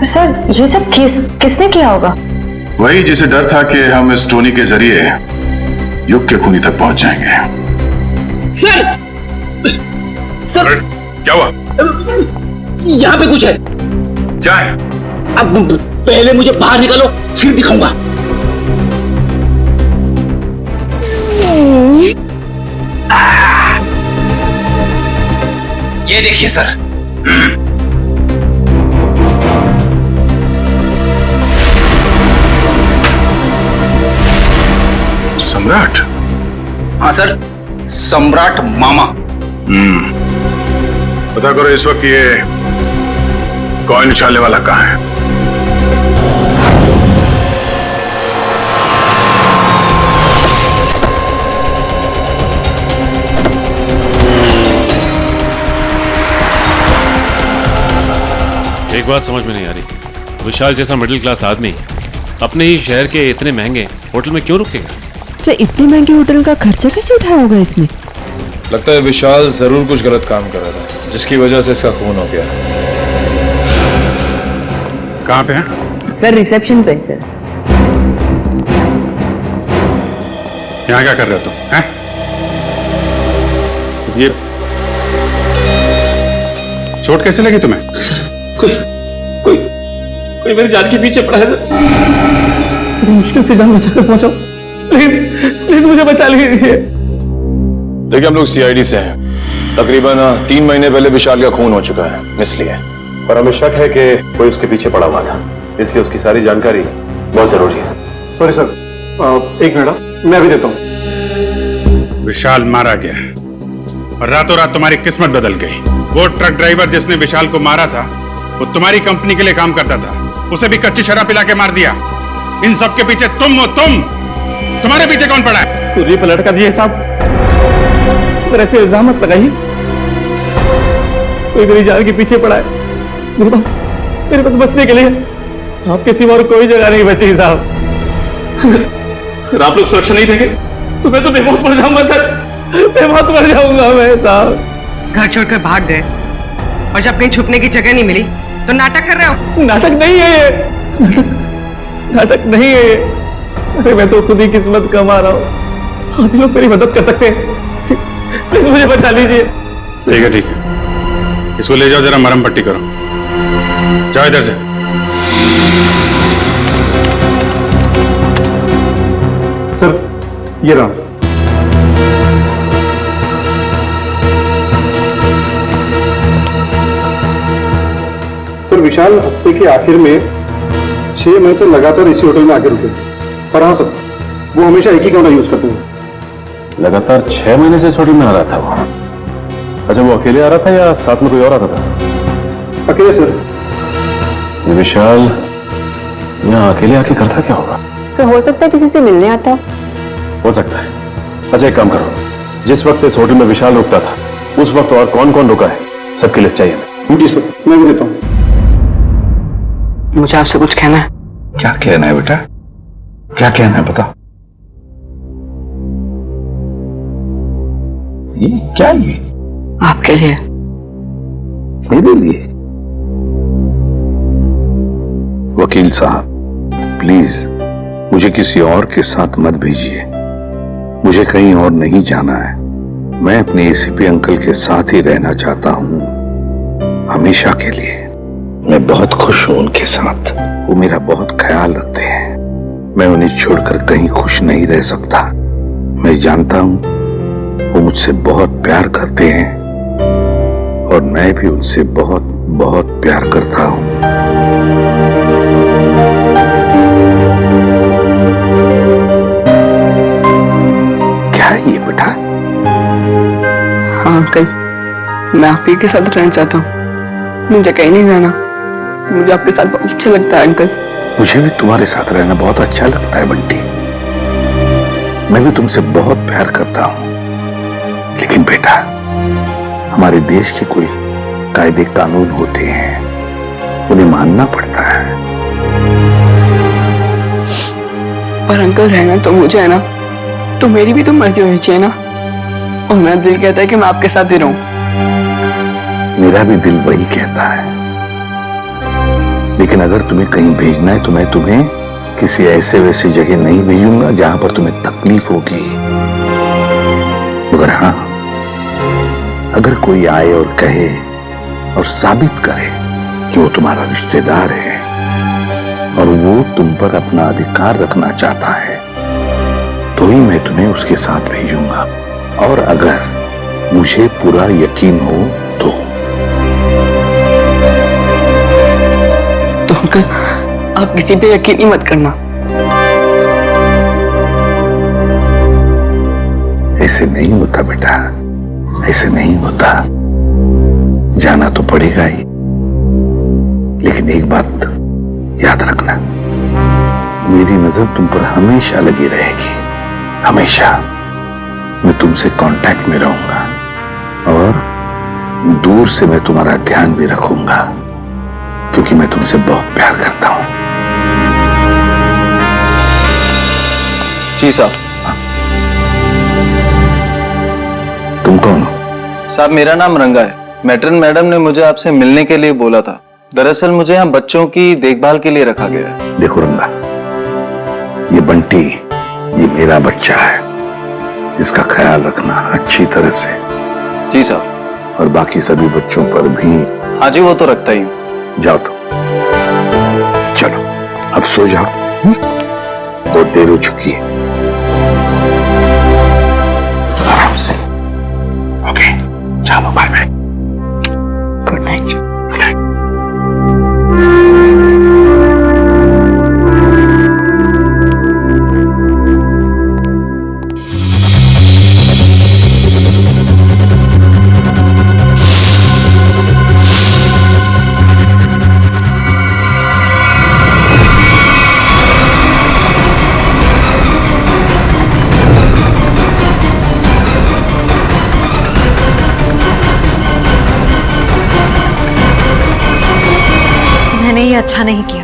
E: सर, ये सब किसने किया होगा?
A: वही जिसे डर था कि हम इस टोनी के जरिए युग के खूनी तक पहुंच जाएंगे।
F: सर,
A: क्या हुआ?
F: यहाँ पे कुछ है।
A: क्या है?
F: अब पहले मुझे बाहर निकालो, फिर दिखाऊंगा। ये देखिए सर।
A: सम्राट?
F: हाँ सर, सम्राट मामा।
A: पता करो इस वक्त ये कॉइन उछालने वाला कहाँ है?
R: एक बात समझ में नहीं आ रही, विशाल जैसा मिडिल क्लास आदमी अपने ही शहर के इतने महंगे होटल में क्यों रुकेगा?
K: सर, इतने महंगे होटल का खर्चा कैसे उठाया होगा इसने?
O: लगता है विशाल जरूर कुछ गलत काम कर रहा था, जिसकी वजह से इसका खून हो गया।
A: कहाँ पे है?
K: सर, रिसेप्शन पे सर।
G: यहाँ क्या कर रहे हो तुम? हैं? ये चोट कैसे लगी तुम्हें?
P: कोई मेरी जान के पीछे पड़ा है सर। मुश्किल से जान बचाकर पहुंचाओ, प्लीज मुझे बचा लीजिए।
O: देखिए, हम लोग सीआईडी से हैं। तकरीबन 3 महीने पहले विशाल का खून हो चुका है, इसलिए।
L: पर हमें शक है कि कोई उसके पीछे पड़ा हुआ था, इसलिए उसकी सारी जानकारी बहुत जरूरी है।
P: सॉरी सर, एक मिनट, मैं अभी देता हूँ।
G: विशाल मारा गया और रातों रात तुम्हारी किस्मत बदल गई। वो ट्रक ड्राइवर जिसने विशाल को मारा था, वो तुम्हारी कंपनी के लिए काम करता था, उसे भी कच्ची शराब पिला के मार दिया। इन सब के पीछे तुम हो। तुम्हारे पीछे कौन पड़ा है?
P: पूरी पलट कर दिए साहब, पर ऐसे इल्जाम मत लगाइए। कोई मेरी जान के पीछे पड़ा है। मेरे पास बचने के लिए आपके सिवा और कोई जगह नहीं बची साहब। अगर आप लोग सुरक्षा नहीं देंगे तो मैं तो बेमौत मर जाऊंगा सर, बेमौत मर जाऊंगा मैं साहब।
K: घर छोड़कर भाग गए और जब कहीं छुपने की जगह नहीं मिली तो नाटक कर रहे हो?
P: नाटक नहीं है ये, नाटक नहीं है ये। अरे मैं तो खुद ही किस्मत कमा रहा हूँ, आप लोग मेरी मदद कर सकते हैं, प्लीज मुझे बचा लीजिए।
G: ठीक है, ठीक है, इसको ले जाओ, जरा मरहम पट्टी करो। जाओ इधर से।
P: सर, ये रहा। सर, विशाल हफ्ते के आखिर में 6 महीने तो लगातार इसी होटल में आके रुके। पर हाँ सर, वो हमेशा एक ही कमरा यूज करते हैं।
L: लगातार 6 महीने से इस होटल में आ रहा था वो? अच्छा, वो अकेले आ रहा था या साथ में कोई और आता था?
P: अकेले सर।
L: ये विशाल यहाँ अकेले आके करता क्या होगा?
K: सर, हो सकता है किसी से मिलने आता
L: हो सकता है। अच्छा, एक काम करो, जिस वक्त इस होटल में विशाल रुकता था उस वक्त और कौन कौन रुका है सबकी लिस्ट चाहिए हमें।
P: जी सर, मैं भी देता हूँ।
K: मुझे आपसे कुछ कहना है।
C: क्या कहना है बेटा? क्या कहना है बता। ये क्या? ये
K: आपके लिए।
C: मेरे लिए? वकील साहब, प्लीज मुझे किसी और के साथ मत भेजिए। मुझे कहीं और नहीं जाना है। मैं अपने एसीपी अंकल के साथ ही रहना चाहता हूँ, हमेशा के लिए। मैं बहुत खुश हूं उनके साथ, वो मेरा बहुत ख्याल रखते हैं। मैं उन्हें छोड़कर कहीं खुश नहीं रह सकता। मैं जानता हूं वो मुझसे बहुत प्यार करते हैं और मैं भी उनसे बहुत बहुत प्यार करता हूं। क्या है ये बेटा?
K: हाँ अंकल, मैं आप ही के साथ रहना चाहता हूँ, मुझे कहीं नहीं जाना। मुझे आपके साथ बहुत अच्छा लगता है अंकल।
C: मुझे भी तुम्हारे साथ रहना बहुत अच्छा लगता है बंटी। मैं भी तुमसे बहुत प्यार करता हूं। लेकिन बेटा, हमारे देश के कोई कायदे कानून होते हैं, उन्हें मानना पड़ता है।
K: पर अंकल, रहना तो मुझे है ना, तो मेरी भी तो मर्जी होनी चाहिए ना। और मेरा दिल कहता है कि मैं आपके साथ ही रहूं।
C: मेरा भी दिल वही कहता है। लेकिन अगर तुम्हें कहीं भेजना है तो मैं तुम्हें किसी ऐसे वैसी जगह नहीं भेजूंगा जहां पर तुम्हें तकलीफ होगी। मगर हाँ, अगर कोई आए और कहे
L: और साबित करे कि वो तुम्हारा रिश्तेदार है और वो तुम पर अपना अधिकार रखना चाहता है, तो ही मैं तुम्हें उसके साथ भेजूंगा। और अगर मुझे पूरा यकीन हो तो
K: अंकल, आप किसी पे यकीन ही मत करना।
L: ऐसे नहीं होता बेटा, ऐसे नहीं होता। जाना तो पड़ेगा ही, लेकिन एक बात याद रखना, मेरी नजर तुम पर हमेशा लगी रहेगी, हमेशा। मैं तुमसे कांटेक्ट में रहूंगा और दूर से मैं तुम्हारा ध्यान भी रखूंगा, क्योंकि मैं तुमसे बहुत प्यार करता हूं।
F: जी साहब।
L: तुम कौन हो?
F: साहब मेरा नाम रंगा है। मैट्रन मैडम ने मुझे आपसे मिलने के लिए बोला था। दरअसल मुझे यहाँ बच्चों की देखभाल के लिए रखा गया है।
L: देखो रंगा, ये बंटी, ये मेरा बच्चा है, इसका ख्याल रखना अच्छी तरह से।
F: जी साहब।
L: और बाकी सभी बच्चों पर भी।
F: हाँ जी, वो तो रखता ही हूँ।
L: जाओ तो, चलो अब सो जाओ, बहुत देर हो चुकी है। आराम से। ओके, चलो बाय बाय। Good night.
E: मैंने ये अच्छा नहीं किया।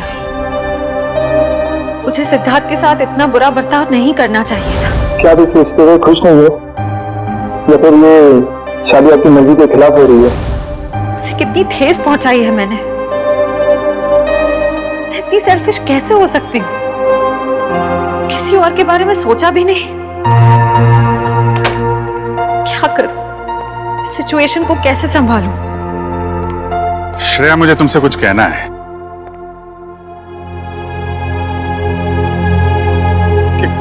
E: मुझे सिद्धार्थ के साथ इतना बुरा बर्ताव नहीं करना चाहिए था।
P: क्या आप इस रिश्ते में खुश नहीं हो, या फिर ये शादी आपकी मर्जी के खिलाफ हो रही है?
E: उसे कितनी ठेस पहुंचाई है मैंने। मैं इतनी सेल्फिश कैसे हो सकती हूँ? किसी और के बारे में सोचा भी नहीं। क्या करूं? इस सिचुएशन को कैसे संभालूं?
G: श्रेया, मुझे तुमसे कुछ कहना है।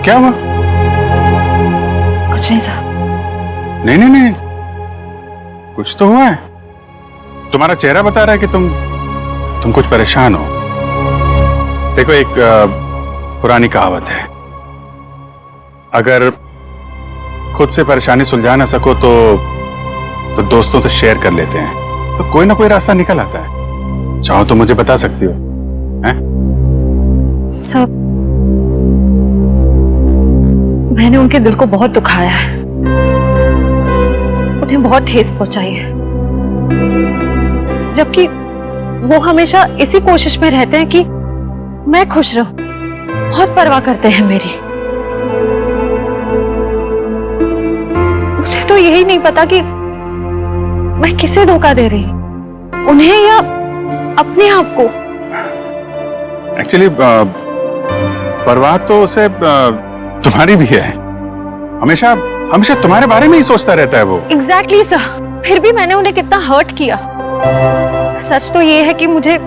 G: क्या हुआ?
E: कुछ नहीं साहब।
G: नहीं नहीं नहीं, कुछ तो हुआ है। तुम्हारा चेहरा बता रहा है कि तुम कुछ परेशान हो। देखो, एक पुरानी कहावत है, अगर खुद से परेशानी सुलझा ना सको तो दोस्तों से शेयर कर लेते हैं, तो कोई ना कोई रास्ता निकल आता है। चाहो तो मुझे बता सकती हो। हैं?
E: सब मैंने उनके दिल को बहुत दुखाया है, उन्हें बहुत ठेस पहुंचाई है, जबकि वो हमेशा इसी कोशिश में रहते हैं कि मैं खुश रहूं। बहुत परवाह करते हैं मेरी। मुझे तो यही नहीं पता कि मैं किसे धोखा दे रही, उन्हें या अपने आप को।
G: एक्चुअली परवाह तो उसे तुम्हारी भी है। हमेशा हमेशा तुम्हारे बारे में ही सोचता रहता है वो।
E: Exactly sir. फिर भी मैंने उन्हें कितना हर्ट किया। सच तो ये है कि मुझे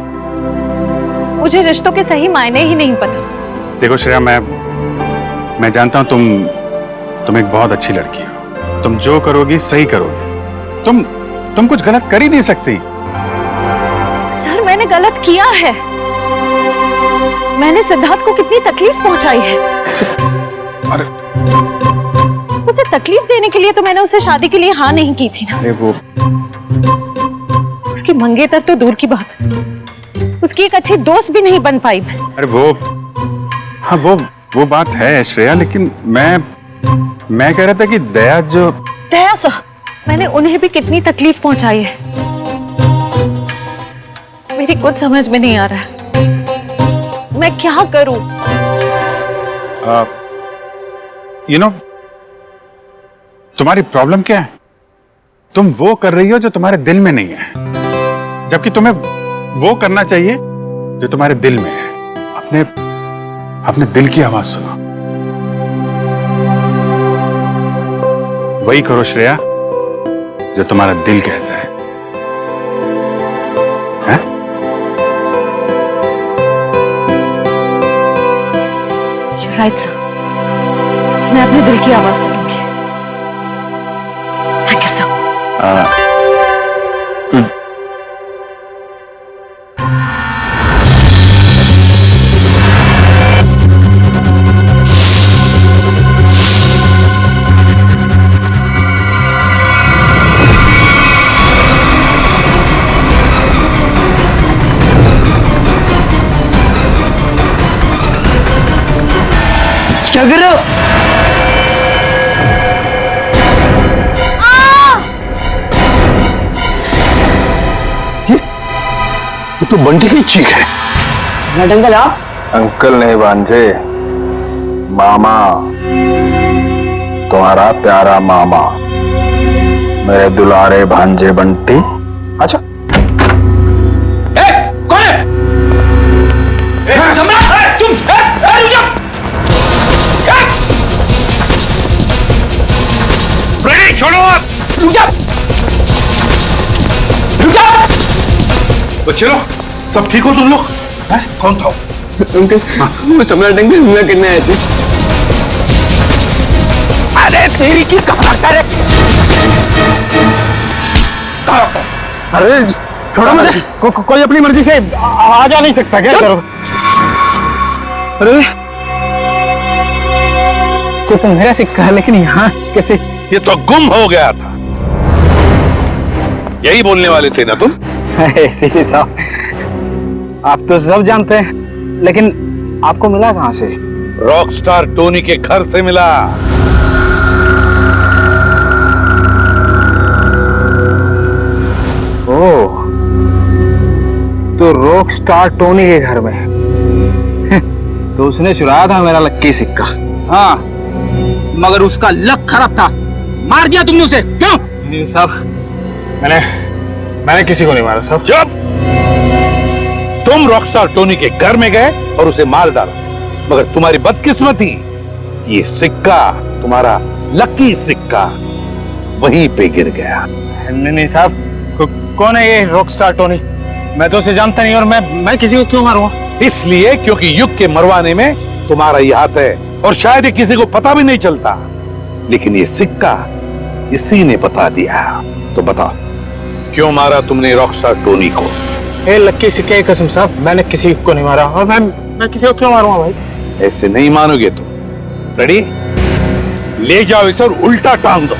E: रिश्तों के सही मायने ही नहीं पता।
G: देखो श्रेया, मैं जानता हूं तुम एक बहुत अच्छी लड़की हो। तुम जो करोगी सही करोगी। तुम कुछ गलत कर ही नहीं सकती।
E: सर, मैंने गलत किया है। मैंने सिद्धार्थ को कितनी तकलीफ पहुंचाई है।
G: अरे,
E: उसे तकलीफ देने के लिए तो मैंने उसे शादी के लिए हाँ नहीं की थी ना।
G: अरे वो
E: उसकी मंगेतर तो दूर की बात, उसकी एक अच्छी दोस्त भी नहीं बन पाई मैं।
G: अरे हाँ, वो बात है श्रेया, लेकिन मैं कह रहा था कि दया
E: सर, मैंने उन्हें भी कितनी तकलीफ पहुंचाई है। मेरी कुछ समझ में नहीं आ रहा है, मैं क्या करूं?
G: तुम्हारी प्रॉब्लम क्या है? तुम वो कर रही हो जो तुम्हारे दिल में नहीं है, जबकि तुम्हें वो करना चाहिए जो तुम्हारे दिल में है। अपने दिल की आवाज सुनो। वही करो श्रेया जो तुम्हारा दिल कहता है।
E: राइट सर, मैं अपने दिल की आवाज सुनूंगी। Thank you sir.
Q: क्या कर रहे हो? ये तो बंटी की चीख है।
M: सम्राट अंकल आप?
L: अंकल नहीं भांजे, मामा, तुम्हारा प्यारा मामा, मेरे दुलारे भांजे बंटी। अच्छा
M: कौन है? सम्राट तुम रुक जाओ।
C: छोड़ो आप!
M: रुक जाओ, रुक जाओ।
C: बच्चे लोग, सब ठीक हो तुम लोग? कौन था?
M: अंकल, वो सम्राट अंकल हमला करने आए थे। अरे तेरी की कहाँ करे?
P: अरे छोड़ो मुझे, कोई अपनी मर्जी से आ जा नहीं सकता क्या? करो। अरे कोई तो मेरा सिक्का है, लेकिन यहाँ कैसे?
C: ये तो गुम हो गया था। यही बोलने वाले थे ना तुम?
P: सीपी साहब, आप तो सब जानते हैं, लेकिन आपको मिला कहाँ से?
C: रॉकस्टार टोनी के घर से मिला।
P: ओह, तो रॉकस्टार टोनी के घर में तो उसने चुराया था मेरा लक्की सिक्का।
M: हाँ, मगर उसका लक खराब था, मार दिया तुमने उसे। क्यों?
P: नहीं साहब, मैंने किसी को नहीं मारा साहब।
C: चुप! तुम रॉकस्टार टोनी के घर में गए और उसे मार डाला, मगर तुम्हारी बदकिस्मती, ये सिक्का, तुम्हारा लकी सिक्का, वहीं पे गिर गया।
P: नहीं साहब, कौन है ये रॉकस्टार टोनी? मैं तो उसे जानता नहीं, और मैं किसी को क्यों मारूंगा?
C: इसलिए क्योंकि युग के मरवाने में तुम्हारा ही हाथ है, और शायद ये किसी को पता भी नहीं चलता, लेकिन ये सिक्का इसी ने बता दिया। तो बताओ, क्यों मारा तुमने रॉकस्टार टोनी को?
P: ए लक्की सिक्के की कसम साहब, मैंने किसी को नहीं मारा, और मैं किसी को क्यों मारूंगा भाई?
C: ऐसे नहीं मानोगे तुम। रेडी? ले जाओ इसे और उल्टा टांग दो।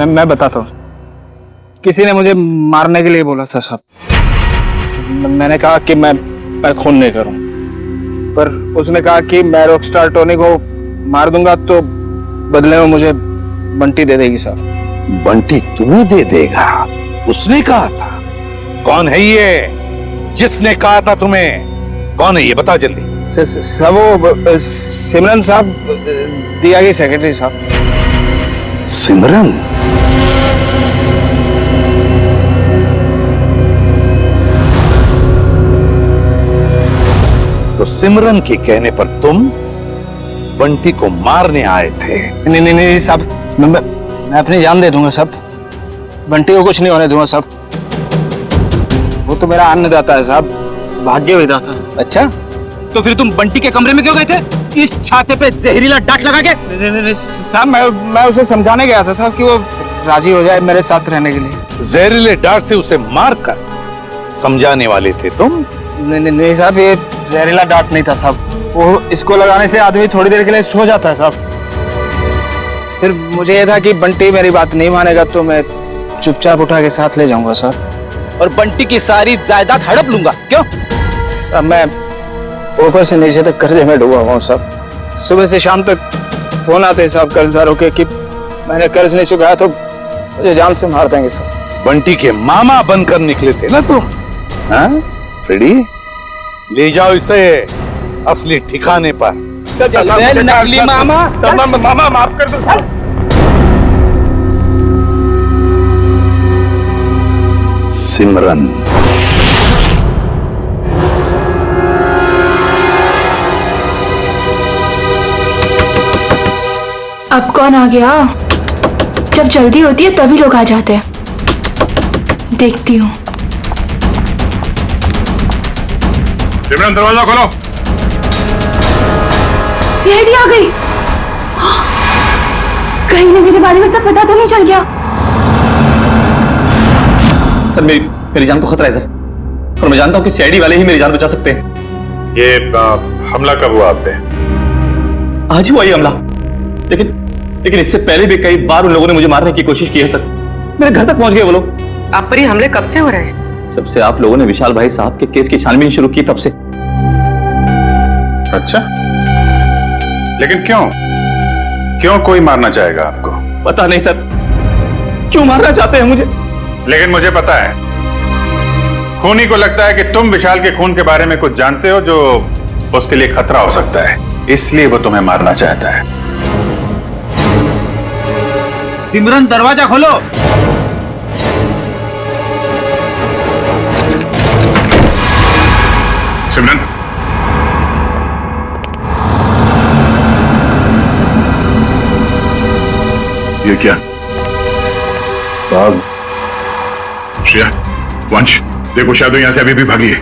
P: मैं बताता हूँ। किसी ने मुझे मारने के लिए बोला था साहब। मैंने कहा कि मैं खून नहीं करूं, पर उसने कहा कि मैं रॉकस्टार टोनी को मार दूंगा तो बदले में मुझे बंटी दे देगी साहब।
C: बंटी तुम्हें दे देगा? उसने कहा था? कौन है ये जिसने कहा था तुम्हें? कौन है ये, बता जल्दी।
P: सब वो सिमरन साहब, दिया की सेक्रेटरी साहब।
C: सिमरन? तो सिमरन के कहने पर तुम बंटी को मारने आए थे?
P: नहीं साहब, मैं अपनी जान दे दूंगा साहब, बंटी को कुछ नहीं होने दूंगा साहब। वो तो मेरा अन्नदाता है साहब, भाग्य विधाता।
M: अच्छा, तो फिर तुम बंटी के कमरे में क्यों गए थे? इस छाते पे जहरीला डांट लगा के?
P: नहीं साहब, मैं उसे समझाने गया था साहब कि वो राजी हो जाए मेरे साथ रहने के लिए।
C: जहरीले डांट से उसे मारकर समझाने वाले थे तुम?
P: नहीं साहब, ये जहरीला डांट नहीं था साहब, वो इसको लगाने से आदमी थोड़ी देर के लिए सो जाता है साहब। फिर मुझे ये था कि बंटी मेरी बात नहीं मानेगा तो मैं चुपचाप उठा के साथ ले जाऊंगा साहब,
M: और बंटी की सारी जायदाद हड़प लूंगा। क्यों
P: साहब? मैं ऊपर से नीचे तक कर्जे में डूबा हुआ हूँ साहब। सुबह से शाम तक फोन आते हैं साहब कर्जदारों के कि मैंने कर्ज नहीं चुकाया तो मुझे जान से मार देंगे साहब।
C: बंटी के मामा बनकर निकले थे ना तुम? हाँ फ्रेडी, ले जाओ इसे असली ठिकाने पर।
M: नकली मामा।
P: मामा माफ कर दो।
C: सिमरन,
S: अब कौन आ गया? जब जल्दी होती है तभी लोग आ जाते हैं। देखती हूँ।
A: सिमरन दरवाजा खोलो।
S: सीआईडी आ गई। कहीं ने मेरे बारे में सब पता तो नहीं चल गया?
J: सर मेरी जान को खतरा है सर, और मैं जानता हूँ कि सीआईडी वाले ही मेरी जान बचा सकते हैं।
A: ये हमला कब हुआ आप पे?
J: आज ही हुआ ये हमला, लेकिन इससे पहले भी कई बार उन लोगों ने मुझे मारने की कोशिश की है सर। मेरे घर तक पहुंच गए वो लोग।
K: आप पर ये हमले कब से हो रहे हैं?
J: सबसे आप लोगों ने विशाल भाई साहब के केस की छानबीन शुरू की तब से।
A: अच्छा, लेकिन क्यों कोई मारना चाहेगा आपको?
J: पता नहीं सर, क्यों मारना चाहते हैं मुझे।
A: लेकिन मुझे पता है, खूनी को लगता है कि तुम विशाल के खून के बारे में कुछ जानते हो जो उसके लिए खतरा हो सकता है, इसलिए वो तुम्हें मारना चाहता है।
F: सिमरन दरवाजा खोलो।
A: सिमरन, ये क्या?
L: साहब,
A: श्रेया, वंश, देखो शायद यहां से अभी भी भागी है।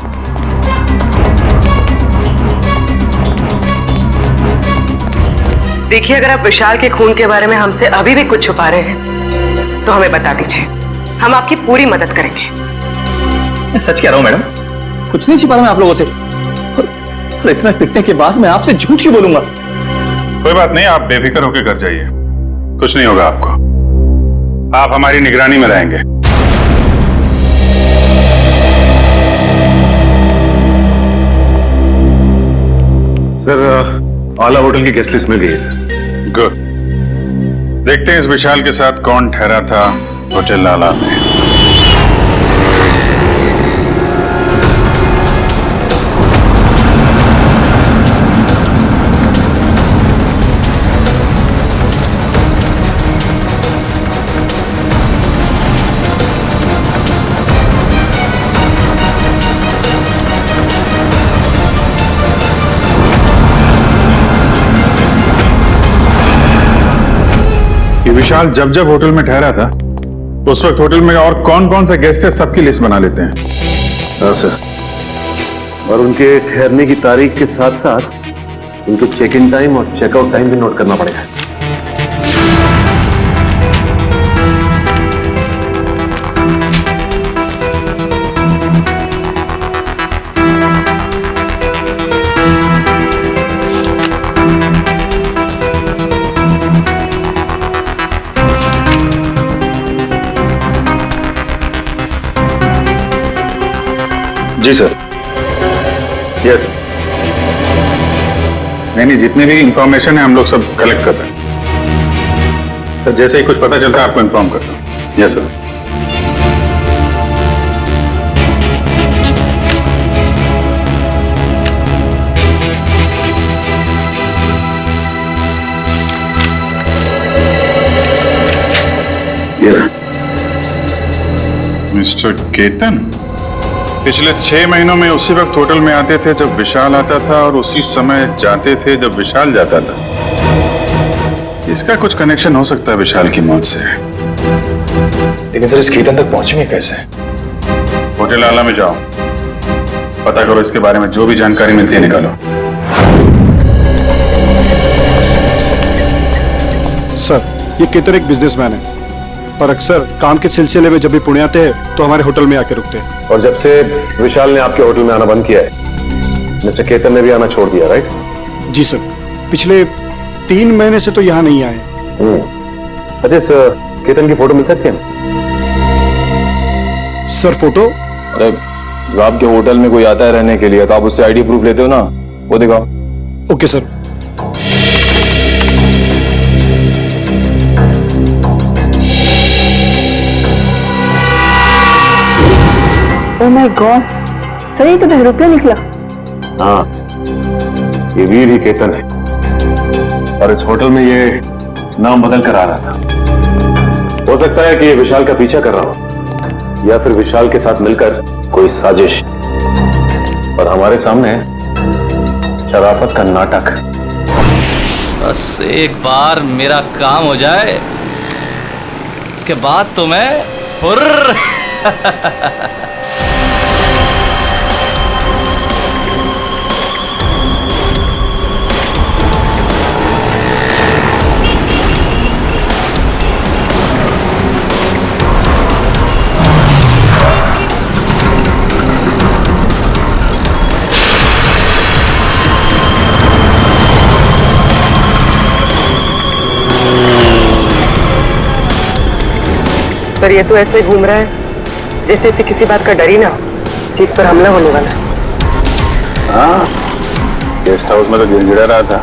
K: देखिए, अगर आप विशाल के खून के बारे में हमसे अभी भी कुछ छुपा रहे हैं तो हमें बता दीजिए, हम आपकी पूरी मदद करेंगे।
J: मैं सच कह रहा हूं मैडम, कुछ नहीं छिपा रहा मैं आप लोगों से। और इतना पिटने के बाद मैं आपसे झूठ क्यों बोलूंगा?
A: कोई बात नहीं, आप बेफिक्र होकर घर जाइए, कुछ नहीं होगा आपको। आप हमारी निगरानी में रहेंगे।
L: सर, आला होटल की गेस्ट लिस्ट मिल गई है सर।
A: गुड। देखते हैं इस विशाल के साथ कौन ठहरा था होटल आला में। विशाल जब जब होटल में ठहरा था उस वक्त होटल में और कौन कौन से गेस्ट है सबकी लिस्ट बना लेते हैं।
L: हाँ सर, और उनके ठहरने की तारीख के साथ साथ उनके चेक इन टाइम और चेकआउट टाइम भी नोट करना पड़ेगा।
A: जी सर। यस। नहीं, जितने भी इंफॉर्मेशन है हम लोग सब कलेक्ट कर रहे हैं सर। जैसे ही कुछ पता चलता है आपको इन्फॉर्म करता हूँ। Yes sir. मिस्टर केतन पिछले 6 महीनों में उसी वक्त होटल में आते थे जब विशाल आता था और उसी समय जाते थे जब विशाल जाता था। इसका कुछ कनेक्शन हो सकता है विशाल की मौत से।
O: लेकिन सर इस केतन तक पहुंचेंगे कैसे?
A: होटल आला में जाओ, पता करो, इसके बारे में जो भी जानकारी मिलती है निकालो।
T: सर, ये केतन एक बिजनेसमैन है और अक्सर काम के सिलसिले में जब भी पुणे आते हैं तो हमारे होटल में आके रुकते हैं।
L: और जब से विशाल ने आपके होटल में आना बंद किया है, मिस्टर केतन ने भी आना छोड़ दिया, राइट?
T: जी सर, पिछले 3 महीने से तो यहाँ नहीं आए।
L: अच्छा सर, केतन की फोटो मिल सकती है?
T: Sir photo?
O: अरे जब आपके होटल में कोई आता है रहने के लिए तो आप उससे आईडी प्रूफ लेते हो ना, वो दिखाओ।
T: Okay sir.
S: Oh my God, sir ये तो बहरूपिया निकला।
L: हाँ, ये वीर ही केतन है और इस होटल में ये नाम बदल कर आ रहा था। हो सकता है कि ये विशाल का पीछा कर रहा हो या फिर विशाल के साथ मिलकर कोई साजिश, और हमारे सामने शराफत का नाटक।
U: बस एक बार मेरा काम हो जाए उसके बाद तो मैं हुर्र।
K: पर ये तो ऐसे घूम रहा है जैसे इसे किसी बात का डर ही ना हो कि इस पर हमला होने वाला है।
A: हाँ, गेस्ट हाउस में तो गिड़गिड़ा रहा था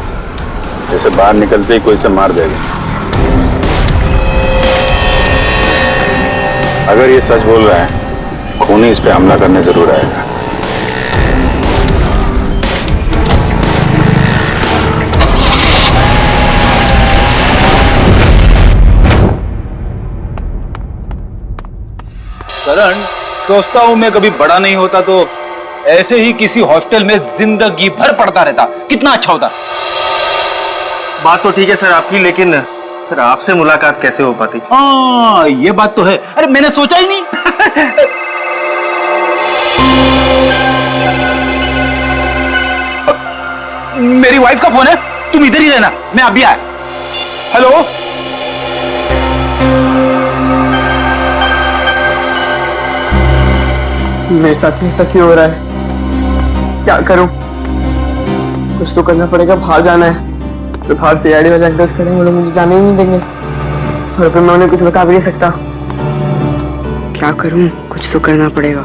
A: जैसे बाहर निकलते ही कोई से मार देगा। अगर ये सच बोल रहा है, खूनी इस पे हमला करने जरूर आएगा।
F: करण, सोचता हूँ मैं कभी बड़ा नहीं होता तो ऐसे ही किसी हॉस्टल में जिंदगी भर पढ़ता रहता, कितना अच्छा होता।
Q: बात तो ठीक है सर आपकी, लेकिन फिर आपसे मुलाकात कैसे हो पाती?
F: हाँ, ये बात तो है। अरे मैंने सोचा ही नहीं। मेरी वाइफ का फोन है, तुम इधर ही रहना, मैं अभी आया। हेलो,
Q: मेरे साथ ऐसा क्यों हो रहा है? क्या करूं? कुछ तो करना पड़ेगा। बाहर जाना है तो बाहर से आईडी वाले अंकल्स खड़े हैं, वो लोग मुझे जाने ही नहीं देंगे और फिर मैं उन्हें कुछ बता भी नहीं सकता।
K: क्या करूं? कुछ तो करना पड़ेगा।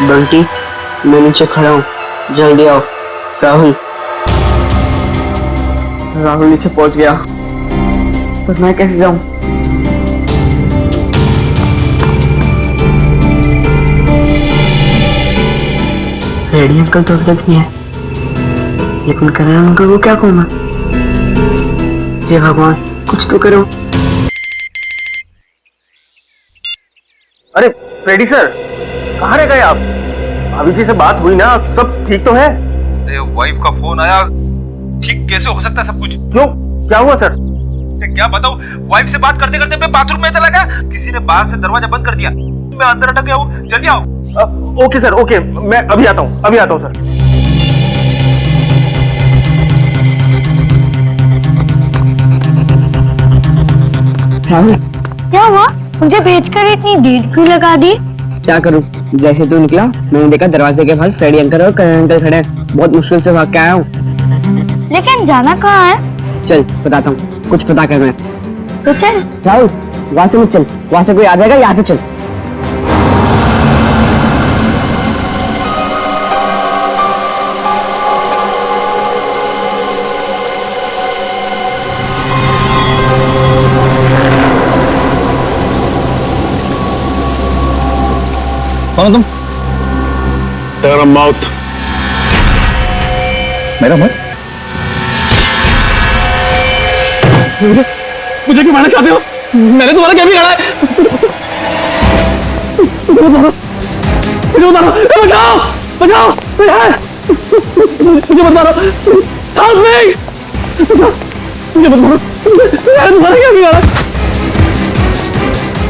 Q: बंटी, मैं नीचे खड़ा हूँ, जल्दी आओ। राहुल नीचे पहुंच गया, पर मैं कैसे जाऊं? रेडी अंकल तो अभी तक नहीं है, लेकिन करण अंकल को क्या कहूं मैं? हे भगवान, कुछ तो करो। अरे फ्रेडी सर, कहाँ रह गए आप? भाभी जी से बात हुई ना, सब ठीक तो है?
F: अरे वाइफ का फोन आया, ठीक कैसे हो सकता है सब कुछ?
Q: क्यों, क्या हुआ सर?
F: क्या बताऊं, वाइफ से बात करते करते मैं बाथरूम में चला गया, किसी ने बाहर से दरवाजा बंद कर दिया, मैं अंदर अटक गया हूँ। जल्दी आओ।
Q: ओके सर, ओके, मैं अभी आता हूँ सर।
D: राहुल, क्या हुआ? मुझे भेजकर इतनी देर क्यों लगा दी?
Q: क्या करूं, जैसे तू निकला मैंने देखा दरवाजे के बाहर फ्रेडी अंकल और करण अंकल खड़े हैं। बहुत मुश्किल से भाग के आया हूँ।
D: लेकिन जाना कहाँ है?
Q: चल बताता हूँ, कुछ पता करना है
D: तो चल।
Q: राहुल, वहां से मत चल, वहां से कोई आ जाएगा, यहाँ से चल।
F: कौन तुम?
A: तेरा माउथ।
F: मेरा मत?
P: मुझे क्यों मारना चाहते हो? मैंने तुम्हारा क्या बिगाड़ा है? मुझे उतारो, बचाओ, बचाओ, मुझे मत मारो, साथ में, मुझे मत मारो, मैंने तुम्हारा क्या बिगाड़ा?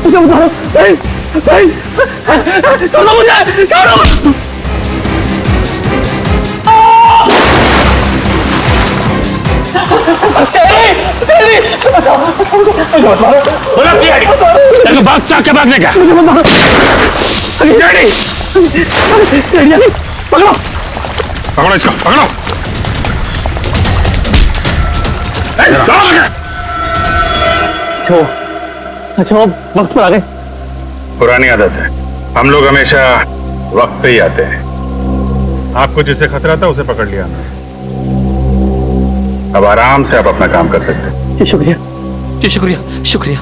P: मुझे उतारो, छोड़ो मुझे, छोड़ो।
F: भागने का
P: पकड़ो,
A: पकड़ो इसको, पकड़ो।
P: अच्छा वक्त पर आ गए।
A: पुरानी आदत है, हम लोग हमेशा वक्त पे ही आते हैं। आपको जिससे खतरा था उसे पकड़ लिया हमने, अब आराम से आप अपना काम कर सकते हैं।
P: जी शुक्रिया।
U: जी शुक्रिया, शुक्रिया।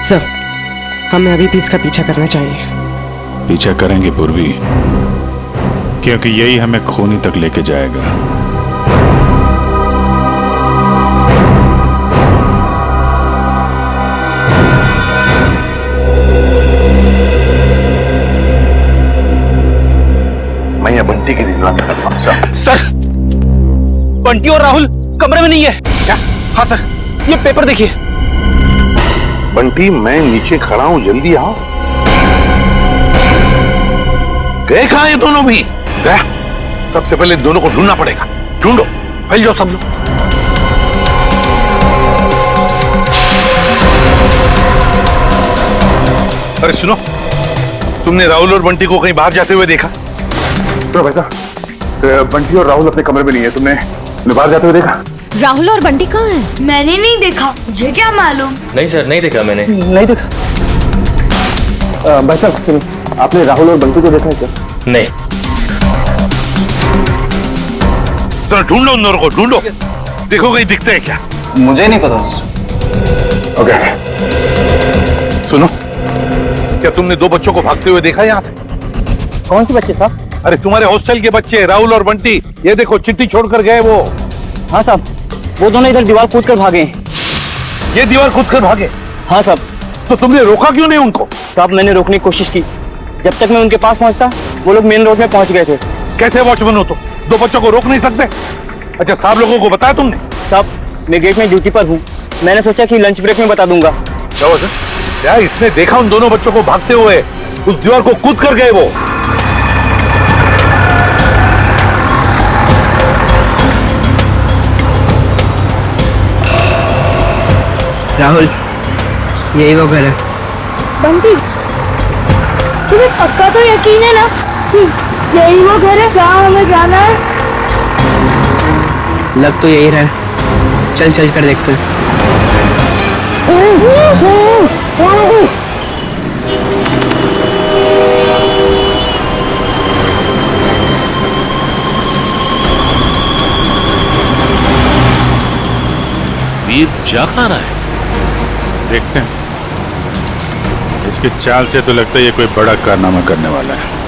I: सर, हमें अभी भी इसका पीछा करना चाहिए।
G: पीछा करेंगे पूर्वी, क्योंकि यही हमें खूनी तक लेके जाएगा।
A: मैं ये बंटी की निगरानी करता हूं।
F: सर, बंटी और राहुल कमरे में नहीं है। क्या? हाँ सर, ये पेपर देखिए।
A: बंटी, मैं नीचे खड़ा हूं, जल्दी आओ। गए कहां ये दोनों भी? गया, सबसे पहले दोनों को ढूंढना पड़ेगा। ढूंढो, फैल जाओ सब लोग। अरे सुनो,
C: तुमने राहुल और बंटी को कहीं बाहर जाते हुए देखा?
A: तो भाई साहब, बंटी और राहुल अपने कमरे में नहीं है, तुमने बाहर जाते हुए देखा?
E: राहुल और बंटी कहाँ हैं?
S: मैंने नहीं देखा, मुझे क्या मालूम।
O: नहीं सर, नहीं देखा मैंने।
P: नहीं देखा। भाई साहब सुनिए, आपने राहुल और बंटी को देखा है क्या?
O: नहीं।
C: तो ढूंढो उन दोनों को, ढूंढो, देखो कहीं दिखते हैं क्या।
F: मुझे नहीं पता।
C: ओके, सुनो, क्या तुमने दो बच्चों को भागते हुए देखा यहाँ से?
P: कौन से बच्चे साहब?
C: अरे तुम्हारे हॉस्टल के बच्चे, राहुल और बंटी। ये देखो, चिट्ठी छोड़कर गए वो।
P: हाँ साहब, वो दोनों इधर दीवार कूद कर भागे।
C: ये दीवार कूद कर भागे?
P: हाँ साहब।
C: तो तुमने रोका क्यों नहीं उनको?
P: साहब मैंने रोकने की कोशिश की, जब तक मैं उनके पास पहुंचता वो लोग मेन रोड में पहुंच गए थे।
C: कैसे वॉचमैन हो तुम? दो बच्चों को रोक नहीं सकते? अच्छा, साहब लोगों को बताया तुमने?
P: साहब मैं गेट में ड्यूटी पर हूँ, मैंने सोचा कि लंच ब्रेक में बता दूंगा।
C: क्या इसने देखा उन दोनों बच्चों को भागते हुए? उस दीवार को कूद कर गए वो।
M: राहुल, यही वो घर है।
D: बंटी, तुम्हें पक्का तो यकीन है ना कि यही वो घर है जहाँ हमें जाना है?
M: लग तो यही रहा है, चल चल कर देखते हैं।
R: वीर जा कहाँ रहा है?
G: देखते हैं, इसकी चाल से तो लगता है ये कोई बड़ा कारनामा करने वाला है।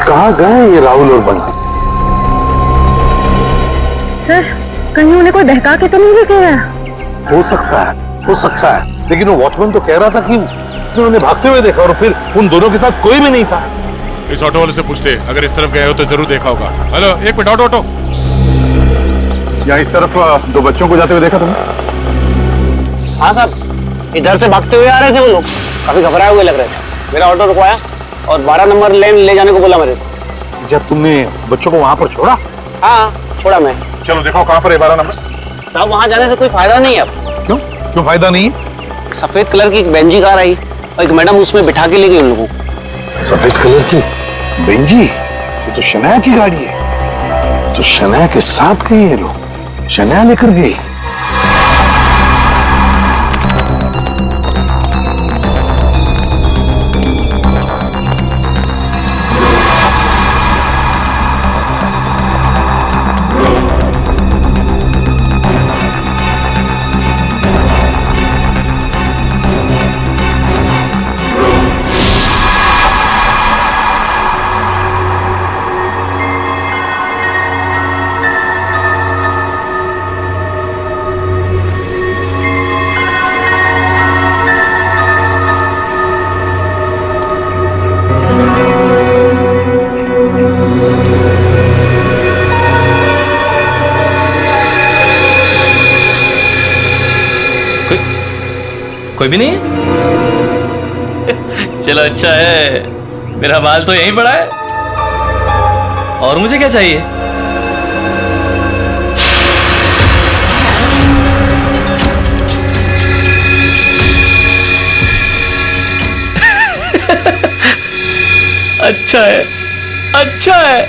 C: कहाँ गए ये राहुल और बंटी?
B: सर, कहीं उन्हें कोई बहका के तो नहीं लेके गया?
C: हो सकता है, लेकिन वो वॉचमैन तो कह रहा था कि उन्होंने भागते हुए देखा और फिर उन दोनों के साथ कोई भी नहीं था।
G: इस ऑटो वाले से पूछते, अगर इस तरफ गए हो तो जरूर देखा होगा। हेलो, एक मिनट, ऑटो।
A: यहाँ इस तरफ दो बच्चों को जाते हुए देखा तुमने?
P: हाँ साहब, इधर से भागते हुए आ रहे थे वो लोग, काफी घबराए हुए लग रहे थे। मेरा ऑटो रुकवाया और 12 नंबर लेन ले जाने को बोला मेरे से।
C: क्या तुमने बच्चों को वहां पर छोड़ा?
P: हाँ, छोड़ा मैं।
C: चलो देखो कहाँ पर है 12 नंबर।
P: साहब वहां जाने से कोई फायदा नहीं है अब।
C: क्यों फायदा नहीं है?
P: सफेद कलर की एक बेंजी कार आई और एक मैडम उसमें बिठा के ले गई उन लोगों को।
C: सफेद कलर की बेंजी? ये तो शनाया की गाड़ी है। तो शनाया के साथ गई है लोग, शनाया लेकर गई।
U: कोई भी नहीं है? चलो अच्छा है, मेरा बाल तो यहीं पड़ा है। और मुझे क्या चाहिए? अच्छा है, अच्छा है।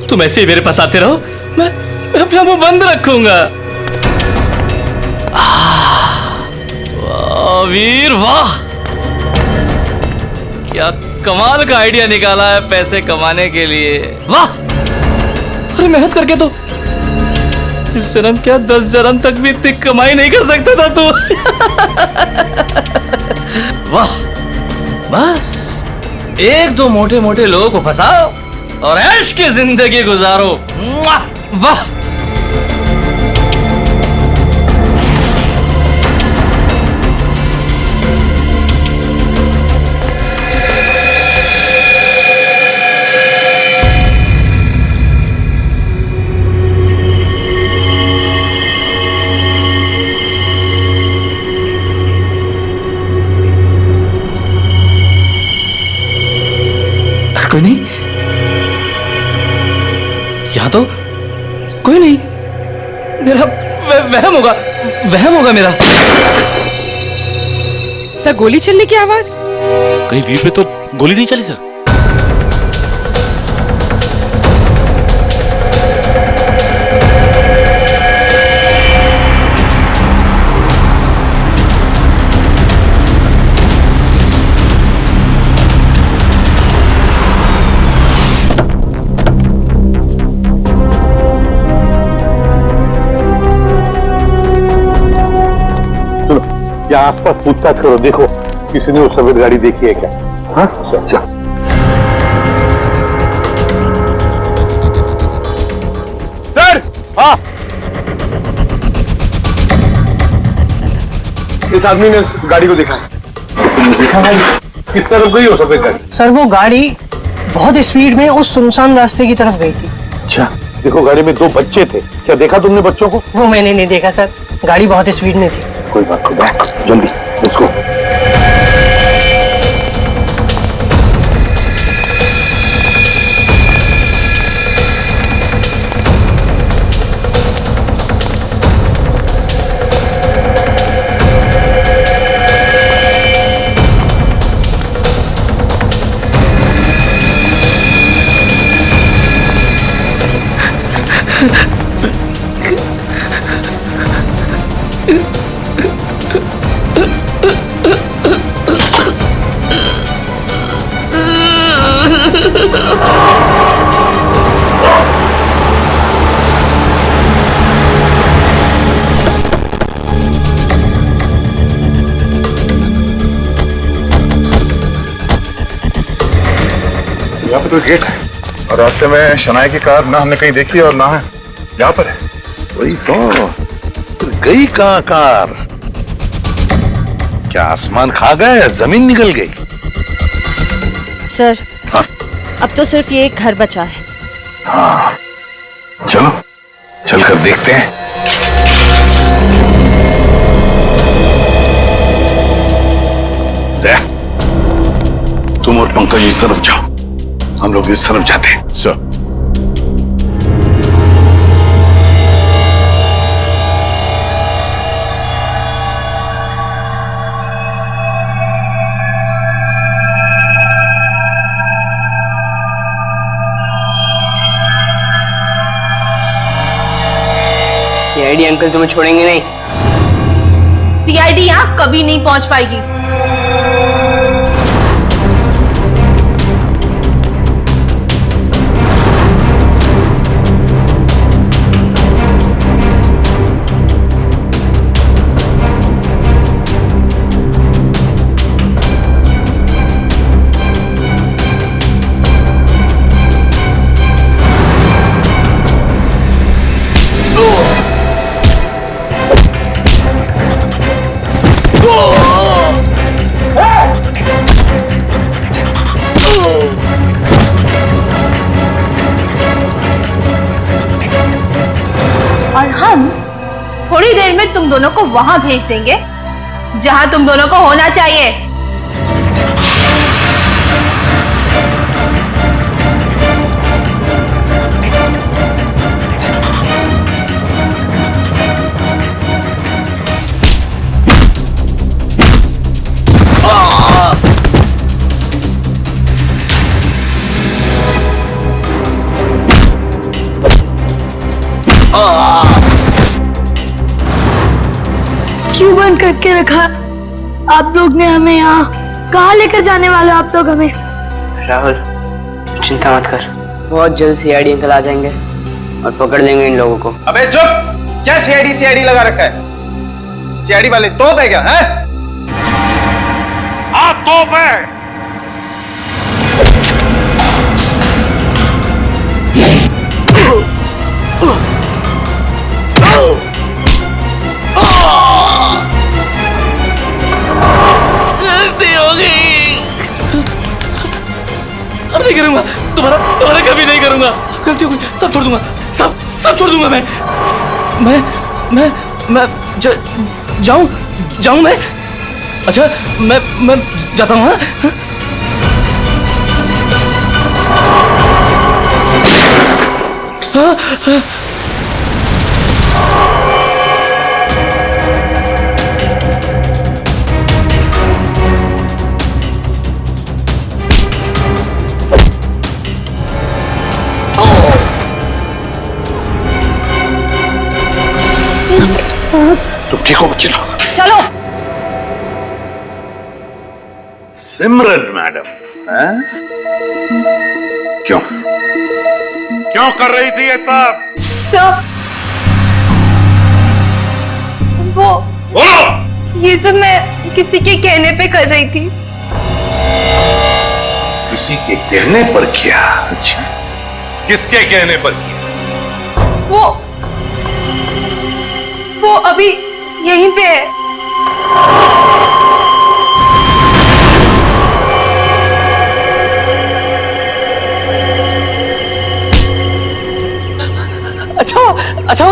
U: तुम ऐसे ही मेरे पास आते रहो, मैं अपना मुंह बंद रखूंगा। वाह वीर वाह, क्या कमाल का आइडिया निकाला है पैसे कमाने के लिए। वाह! अरे मेहनत करके तो इस जन्म क्या 10 जन्म तक भी इतनी कमाई नहीं कर सकता था तू। वाह! बस एक दो मोटे मोटे लोगों को फंसाओ और ऐश की जिंदगी गुजारो। वाह! कोई नहीं, यहाँ तो कोई नहीं। मेरा वहम होगा मेरा।
I: सर गोली चलने की आवाज?
R: कहीं वीर पे तो गोली नहीं चली सर?
L: या आसपास पूछताछ करो, देखो किसी ने वो सफेद गाड़ी देखी है क्या? हाँ चल।
C: सर! हाँ,
L: इस आदमी ने उस गाड़ी को देखा है। देखा भाई, किस तरफ गई हो सफेद गाड़ी?
N: सर वो गाड़ी बहुत स्पीड में उस सुनसान रास्ते की तरफ गई थी।
L: अच्छा, देखो गाड़ी में 2 बच्चे थे, क्या देखा तुमने बच्चों को?
N: वो मैंने नहीं देखा सर, गाड़ी बहुत स्पीड में थी।
L: कोई बात नहीं, जल्दी लेट्स गो।
A: यहाँ पे तो गेट है और रास्ते में शनाया की कार ना हमने कहीं देखी और ना है यहाँ पर है।
C: वही तो गई कहाँ कार? क्या आसमान खा गया या जमीन निकल गई?
E: सर अब तो सिर्फ ये एक घर बचा है।
C: हाँ, चलो चलकर देखते हैं। तुम और पंकज इस तरफ जाओ, हम लोग इस तरफ जाते हैं।
A: सर
M: सीआईडी अंकल तुम्हें छोड़ेंगे नहीं।
D: सीआईडी यहाँ कभी नहीं पहुंच पाएगी। और हम थोड़ी देर में तुम दोनों को वहां भेज देंगे जहां तुम दोनों को होना चाहिए। क्यों बंद करके रखा? आप लोग ने हमें यहाँ
S: कहाँ लेकर जाने वाले हो आप लोग हमें?
N: राहुल चिंता मत कर, बहुत जल्द सीआईडी अंकल आ जाएंगे और पकड़ लेंगे इन लोगों को।
F: अबे चुप! क्या सीआईडी लगा रखा है? सीआईडी वाले तोप है क्या? है?
C: हाँ तोप है।
U: गलती हो गई, अब नहीं करूंगा, दोबारा कभी नहीं करूंगा। गलती हो गई, सब छोड़ दूंगा, सब छोड़ दूंगा। मैं जाऊं मैं? अच्छा मैं जाता हूँ। हाँ?
C: तुम ठीक हो बच्चे लोग?
B: चलो।
C: सिमरन मैडम, हैं? क्यों कर रही थी ये सब?
D: सब वो ये सब मैं किसी के कहने पे कर रही थी।
C: किसी के कहने पर किया? अच्छा, किसके कहने पर किया?
D: वो अभी यहीं पे है।
U: अच्छा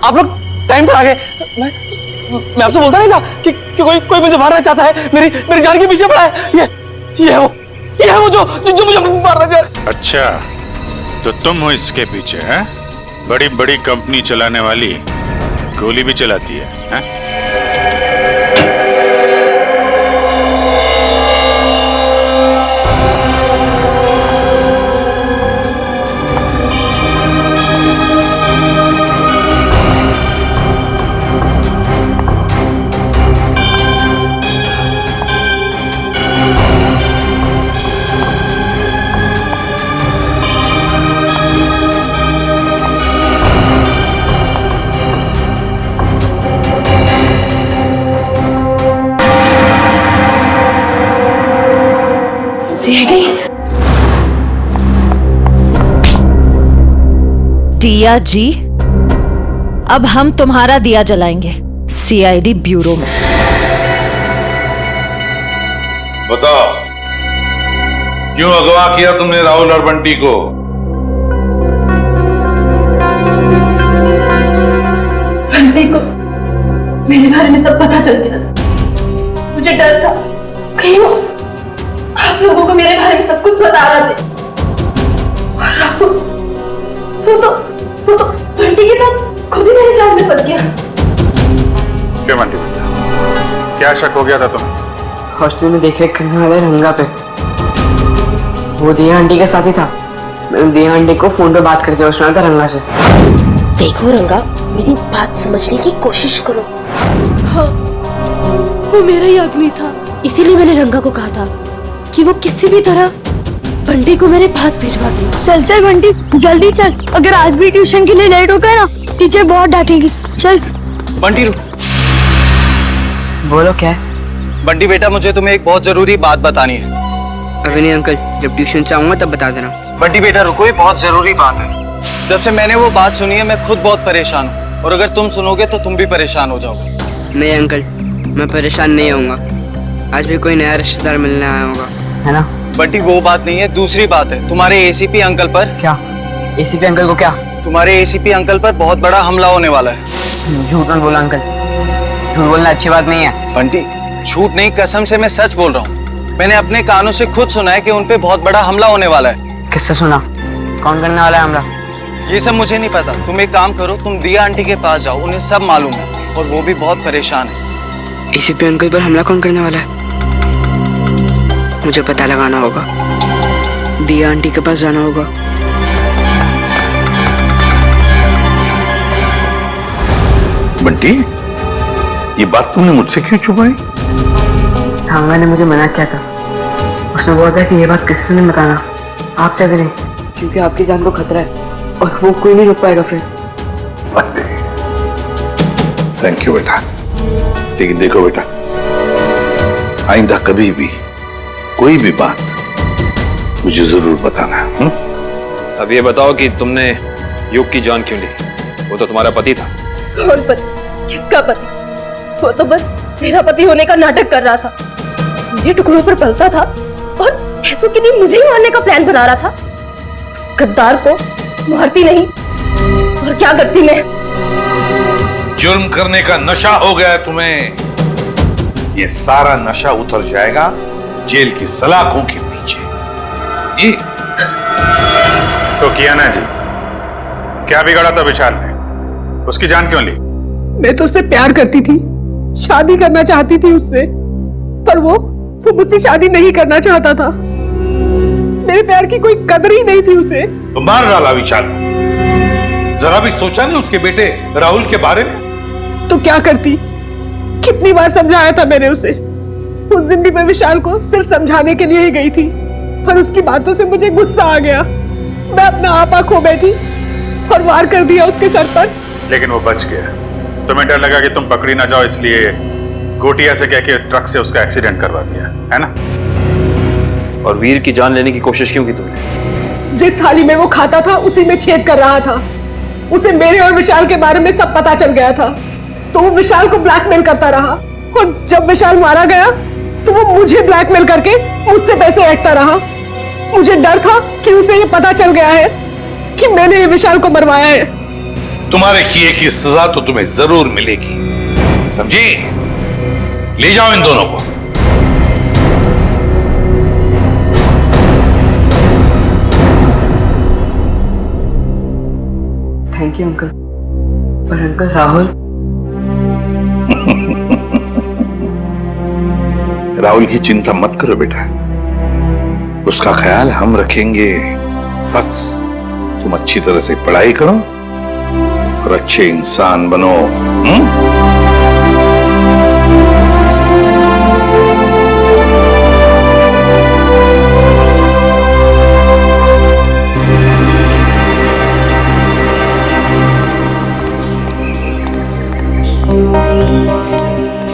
U: आप लोग टाइम पर आ गए। मैं आपसे बोलता नहीं था कि कोई मुझे मारना चाहता है, मेरी जान के पीछे पड़ा है। ये है वो जो मुझे मारना चाह रहा है।
G: अच्छा, तो तुम हो इसके पीछे? हैं? बड़ी बड़ी कंपनी चलाने वाली गोली भी चलाती है, हैं?
E: दिया जी, अब हम तुम्हारा दिया जलाएंगे सीआईडी ब्यूरो में।
C: बताओ, क्यों अगवा किया तुमने राहुल और बंटी को?
D: बंटी को मेरे बारे में सब पता चल गया था। मुझे डर था कहीं वो आप लोगों को मेरे बारे में सब कुछ बता रहा थे। और राहुल वो तो बंटी के साथ खुद ही मेरे जाल में फंस गया।
G: क्यों बंटी बेटा, क्या शक हो गया था तुम्हें?
N: हॉस्टल में देख रेख करने वाले रंगा पे वो दिया आंटी के साथ ही था। मैंने दिया आंटी को फोन पे बात करते हुए सुना था रंगा से।
B: देखो रंगा, मेरी बात समझने की कोशिश करो।
S: हाँ, वो मेरा ही आदमी था, इसीलिए मैंने रंगा को कहा था कि वो किसी भी तरह बंटी को मेरे पास भिजवा दे। चल बंटी, जल्दी चल, अगर आज भी ट्यूशन के लिए लेट हो गया ना टीचर बहुत डांटेगी। चल
F: बंटी रुक।
N: बोलो क्या है?
F: बंटी बेटा, मुझे तुम्हें एक बहुत जरूरी बात बतानी है।
N: अभी नहीं अंकल, जब ट्यूशन से आऊंगा तब बता देना।
F: बंटी बेटा रुको, ये बहुत जरूरी बात है। जब से मैंने वो बात सुनी है मैं खुद बहुत परेशान हूँ, और अगर तुम सुनोगे तो तुम भी परेशान हो जाओगे।
N: नहीं अंकल, मैं परेशान नहीं होऊंगा। आज भी कोई नया रिश्तेदार मिलने आया होगा, है ना?
F: बंटी वो बात नहीं है, दूसरी बात है। तुम्हारे एसीपी अंकल पर।
N: क्या? एसीपी अंकल को क्या?
F: तुम्हारे एसीपी अंकल पर बहुत बड़ा हमला होने वाला है।
N: झूठ मत बोला अंकल, झूठ बोलना अच्छी बात नहीं है।
F: बंटी झूठ नहीं, कसम से मैं सच बोल रहा हूँ। मैंने अपने कानों से खुद सुना है कि उन पे बहुत बड़ा हमला होने वाला है।
N: किससे सुना? कौन करने वाला है हमला?
F: ये सब मुझे नहीं पता। तुम एक काम करो, तुम दिया आंटी के पास जाओ, उन्हें सब मालूम है और वो भी बहुत परेशान है।
N: एसीपी अंकल पर हमला कौन करने वाला है? मुझे पता लगाना होगा, दिया आंटी के पास जाना होगा।
C: बंटी, ये बात तुमने मुझसे क्यों छुपाई?
N: रंगा ने मुझे मना किया था उसने बोला था कि ये बात किसी से नहीं बताना, आपसे भी नहीं, क्योंकि आपकी जान को खतरा है और वो कोई नहीं रोक पाएगा फिर।
C: थैंक यू बेटा। लेकिन देखो बेटा, आइंदा कभी भी कोई भी बात मुझे जरूर बताना।
J: अब ये बताओ कि तुमने युग की जान क्यों ली? वो तो तुम्हारा पति था।
S: कौन पति? किसका पति? वो तो बस मेरा पति होने का नाटक कर रहा था, मेरे टुकड़ों पर पलता था और पैसों के लिए मुझे ही मारने का प्लान बना रहा था। उस गद्दार को मारती नहीं और क्या करती मैं?
C: जुर्म करने का नशा हो गया है तुम्हें। ये सारा नशा उतर जाएगा जेल की सलाखों के पीछे। ये
G: तो किया ना जी, क्या बिगाड़ा था विशाल ने? उसकी जान क्यों ली?
M: मैं तो उससे प्यार करती थी, शादी करना चाहती थी उससे, पर वो मुझसे शादी नहीं करना चाहता था। मेरे प्यार की कोई कदर ही नहीं थी उसे।
C: तो मार डाला विशाल। जरा भी सोचा नहीं उसके बेटे राहुल के बारे में?
M: तो क्या करती? कितनी बार समझाया था मैंने उसे। उस दिन भी मैं विशाल को सिर्फ समझाने के लिए ही गई थी, पर उसकी बातों से मुझे गुस्सा आ गया। मैं अपना आपा खो बैठी और वार कर दिया उसके सर पर।
G: लेकिन वो बच गया। तुम्हें डर लगा कि तुम पकड़ी ना जाओ, इसलिए गोटिया से कह के ट्रक से उसका एक्सीडेंट करवा दिया, है ना?
J: और वीर की जान लेने की कोशिश क्यों की तुमने?
M: जिस थाली में वो खाता था उसी में छेद कर रहा था। उसे मेरे और विशाल के बारे में सब पता चल गया था, तो वो विशाल को ब्लैकमेल करता रहा। और जब विशाल मारा गया तो वो मुझे ब्लैकमेल करके मुझसे पैसे ऐंठता रहा। मुझे डर था कि उसे ये पता चल गया है कि मैंने ये विशाल को मरवाया है।
C: तुम्हारे किए की सजा तो तुम्हें जरूर मिलेगी, समझी? ले जाओ इन दोनों को।
N: Thank you uncle. पर अंकल राहुल
C: राहुल की चिंता मत करो बेटा, उसका ख्याल हम रखेंगे। बस तुम अच्छी तरह से पढ़ाई करो और अच्छे इंसान बनो।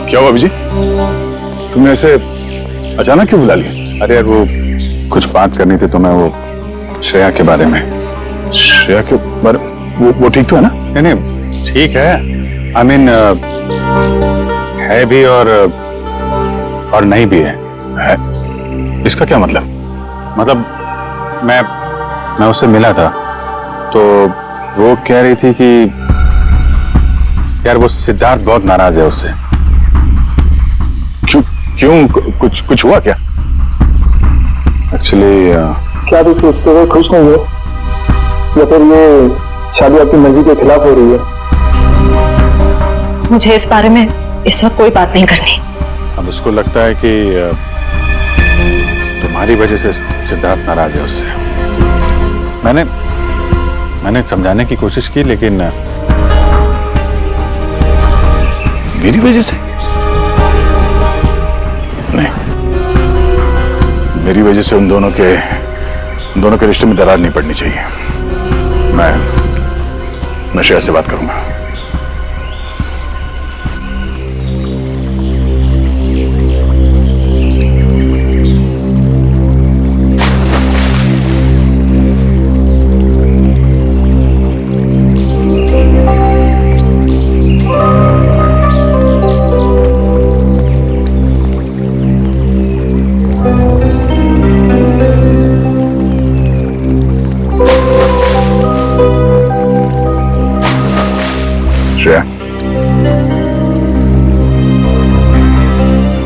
A: क्या हुआ अभिजी? तुमने ऐसे अचानक क्यों बुला लिया? अरे यार वो कुछ बात करनी थी तुम्हें, वो श्रेया के बारे में। श्रेया के बारे वो ठीक तो है ना? नहीं नहीं ठीक है, आई मीन है भी और नहीं भी है। इसका क्या मतलब? मतलब मैं उससे मिला था तो वो कह रही थी कि यार वो सिद्धार्थ बहुत नाराज है उससे। क्यों कुछ हुआ क्या? एक्चुअली
H: क्या भी सोचते हुए खुश नहीं हो, या फिर ये शादी आपकी मर्जी के खिलाफ हो रही है?
E: मुझे इस बारे में इस वक्त कोई बात नहीं करनी।
A: अब उसको लगता है कि तुम्हारी वजह से सिद्धार्थ नाराज है उससे। मैंने समझाने की कोशिश की, लेकिन मेरी वजह से नहीं, मेरी वजह से उन दोनों के रिश्ते में दरार नहीं पड़नी चाहिए। मैं श्रेया से बात करूंगा।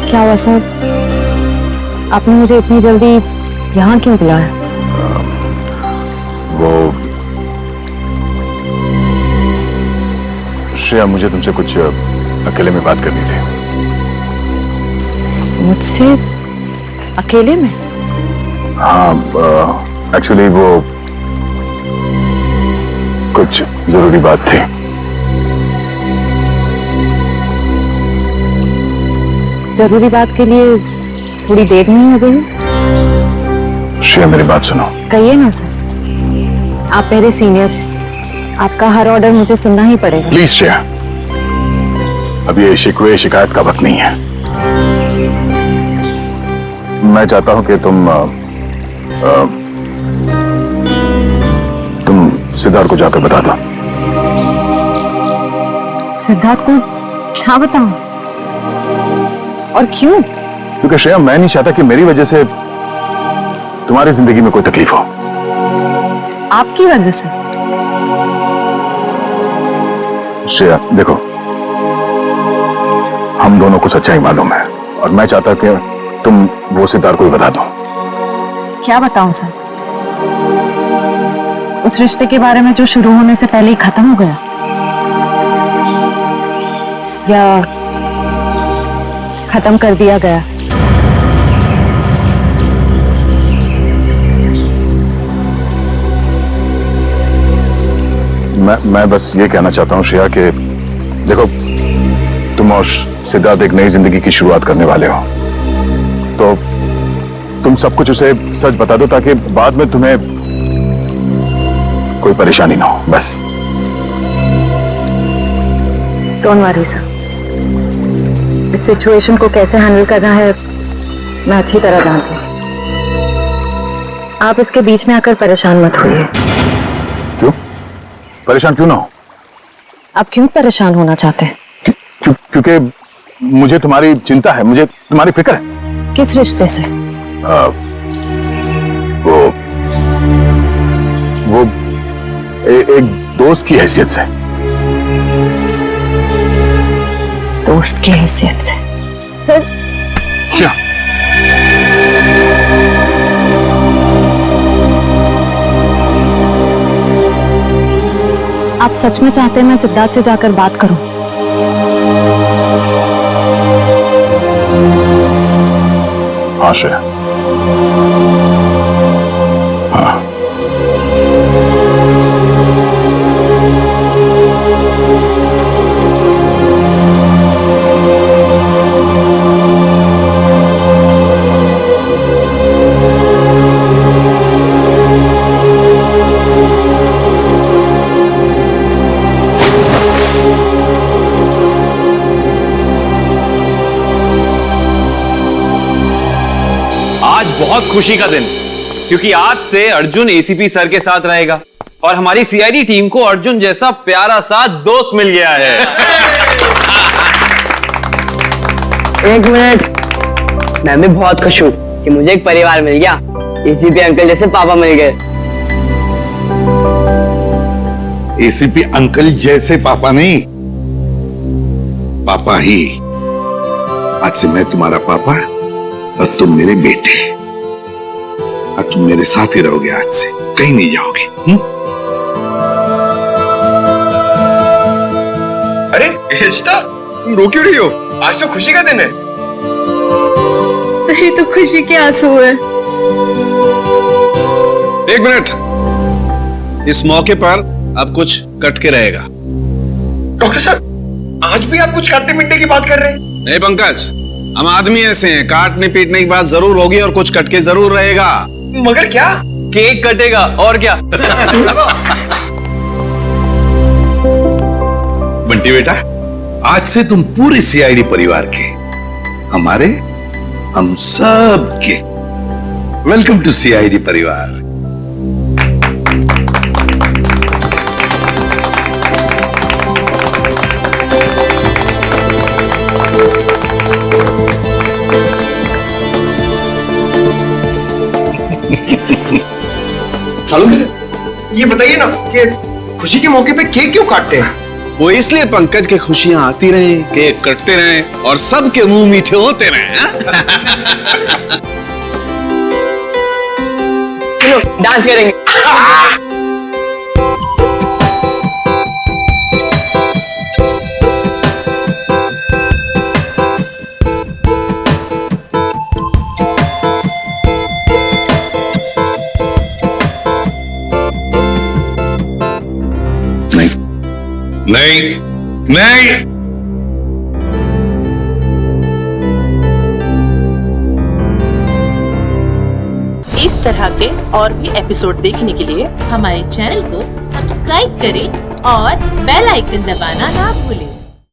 E: क्या हुआ सर? आपने मुझे इतनी जल्दी यहाँ क्यों बुलाया?
A: वो श्रेया, मुझे तुमसे कुछ अकेले में बात करनी थी।
E: मुझसे अकेले में?
A: हाँ, एक्चुअली वो कुछ जरूरी बात थी।
E: जरूरी बात के लिए थोड़ी देर नहीं हो गई?
A: श्रेया मेरी बात सुनो।
E: कहिए ना सर, आप मेरे सीनियर, आपका हर ऑर्डर मुझे सुनना ही पड़ेगा।
A: प्लीज श्रेया, अब ये शिकवे शिकायत का वक्त नहीं है। मैं चाहता हूं कि तुम सिद्धार्थ को जाकर बता दो।
E: सिद्धार्थ को क्या बताऊं? और क्यों?
A: क्योंकि श्रेया, मैं नहीं चाहता कि मेरी वजह से तुम्हारी जिंदगी में कोई तकलीफ हो।
E: आपकी वजह से?
A: श्रेया देखो, हम दोनों को सच्चाई मालूम है और मैं चाहता कि तुम वो सिद्धार्थ को ही बता दो।
E: क्या बताऊं सर? उस रिश्ते के बारे में जो शुरू होने से पहले ही खत्म हो गया, या खत्म कर दिया गया?
A: मैं बस ये कहना चाहता हूँ श्रेया कि देखो, तुम और सिद्धार्थ एक नई जिंदगी की शुरुआत करने वाले हो, तो तुम सब कुछ उसे सच बता दो ताकि बाद में तुम्हें कोई परेशानी ना हो। बस
E: डोंट वरी सर, इस सिचुएशन को कैसे हैंडल करना है मैं अच्छी तरह जानती हूँ। आप इसके बीच में आकर परेशान मत होइए।
A: क्यों परेशान क्यों ना हो?
E: आप क्यों परेशान होना चाहते हैं?
A: क्योंकि मुझे तुम्हारी चिंता है, मुझे तुम्हारी फिक्र है।
E: किस रिश्ते से?
A: वो एक दोस्त की हैसियत से।
E: दोस्त की हैसियत से? सर
A: क्या?
E: आप सच में चाहते हैं मैं सिद्धार्थ से जाकर बात करूं?
A: हाँ श्रेया, हाँ।
F: बहुत खुशी का दिन, क्योंकि आज से अर्जुन एसीपी सर के साथ रहेगा और हमारी सीआईडी टीम को अर्जुन जैसा प्यारा सा दोस्त मिल गया है।
N: एक मिनट, मैं भी बहुत खुश हूँ कि मुझे एक परिवार मिल गया। एसीपी अंकल जैसे पापा मिल गए।
C: एसीपी अंकल जैसे पापा नहीं, पापा ही। आज से मैं तुम्हारा पापा और तुम मेरे बेटे। और तुम मेरे साथ ही रहोगे, आज से कहीं नहीं जाओगे।
Q: अरे रिश्ता, तुम रो क्यों रही हो? आज तो खुशी का दिन है।
S: सही तो खुशी के आंसू है।
L: एक मिनट, इस मौके पर अब कुछ कटके रहेगा।
Q: डॉक्टर साहब, आज भी आप कुछ काटने पीटने की बात कर रहे हैं?
L: नहीं पंकज, हम आदमी ऐसे हैं, काटने पीटने की बात जरूर होगी और कुछ कटके जरूर रहेगा।
Q: मगर क्या?
F: केक कटेगा और क्या।
C: बंटी बेटा, आज से तुम पूरे सीआईडी परिवार के, हमारे, हम सब के वेलकम टू सीआईडी परिवार।
Q: हेलो, ये बताइए ना कि खुशी के मौके पे केक क्यों काटते हैं?
L: वो इसलिए पंकज के खुशियां आती रहे, केक कटते रहे और सबके मुंह मीठे होते रहे।
N: चलो डांस करेंगे।
C: नहीं नहीं,
T: तरह के और भी एपिसोड देखने के लिए हमारे चैनल को सब्सक्राइब करें और बेल आइकन दबाना ना भूलें।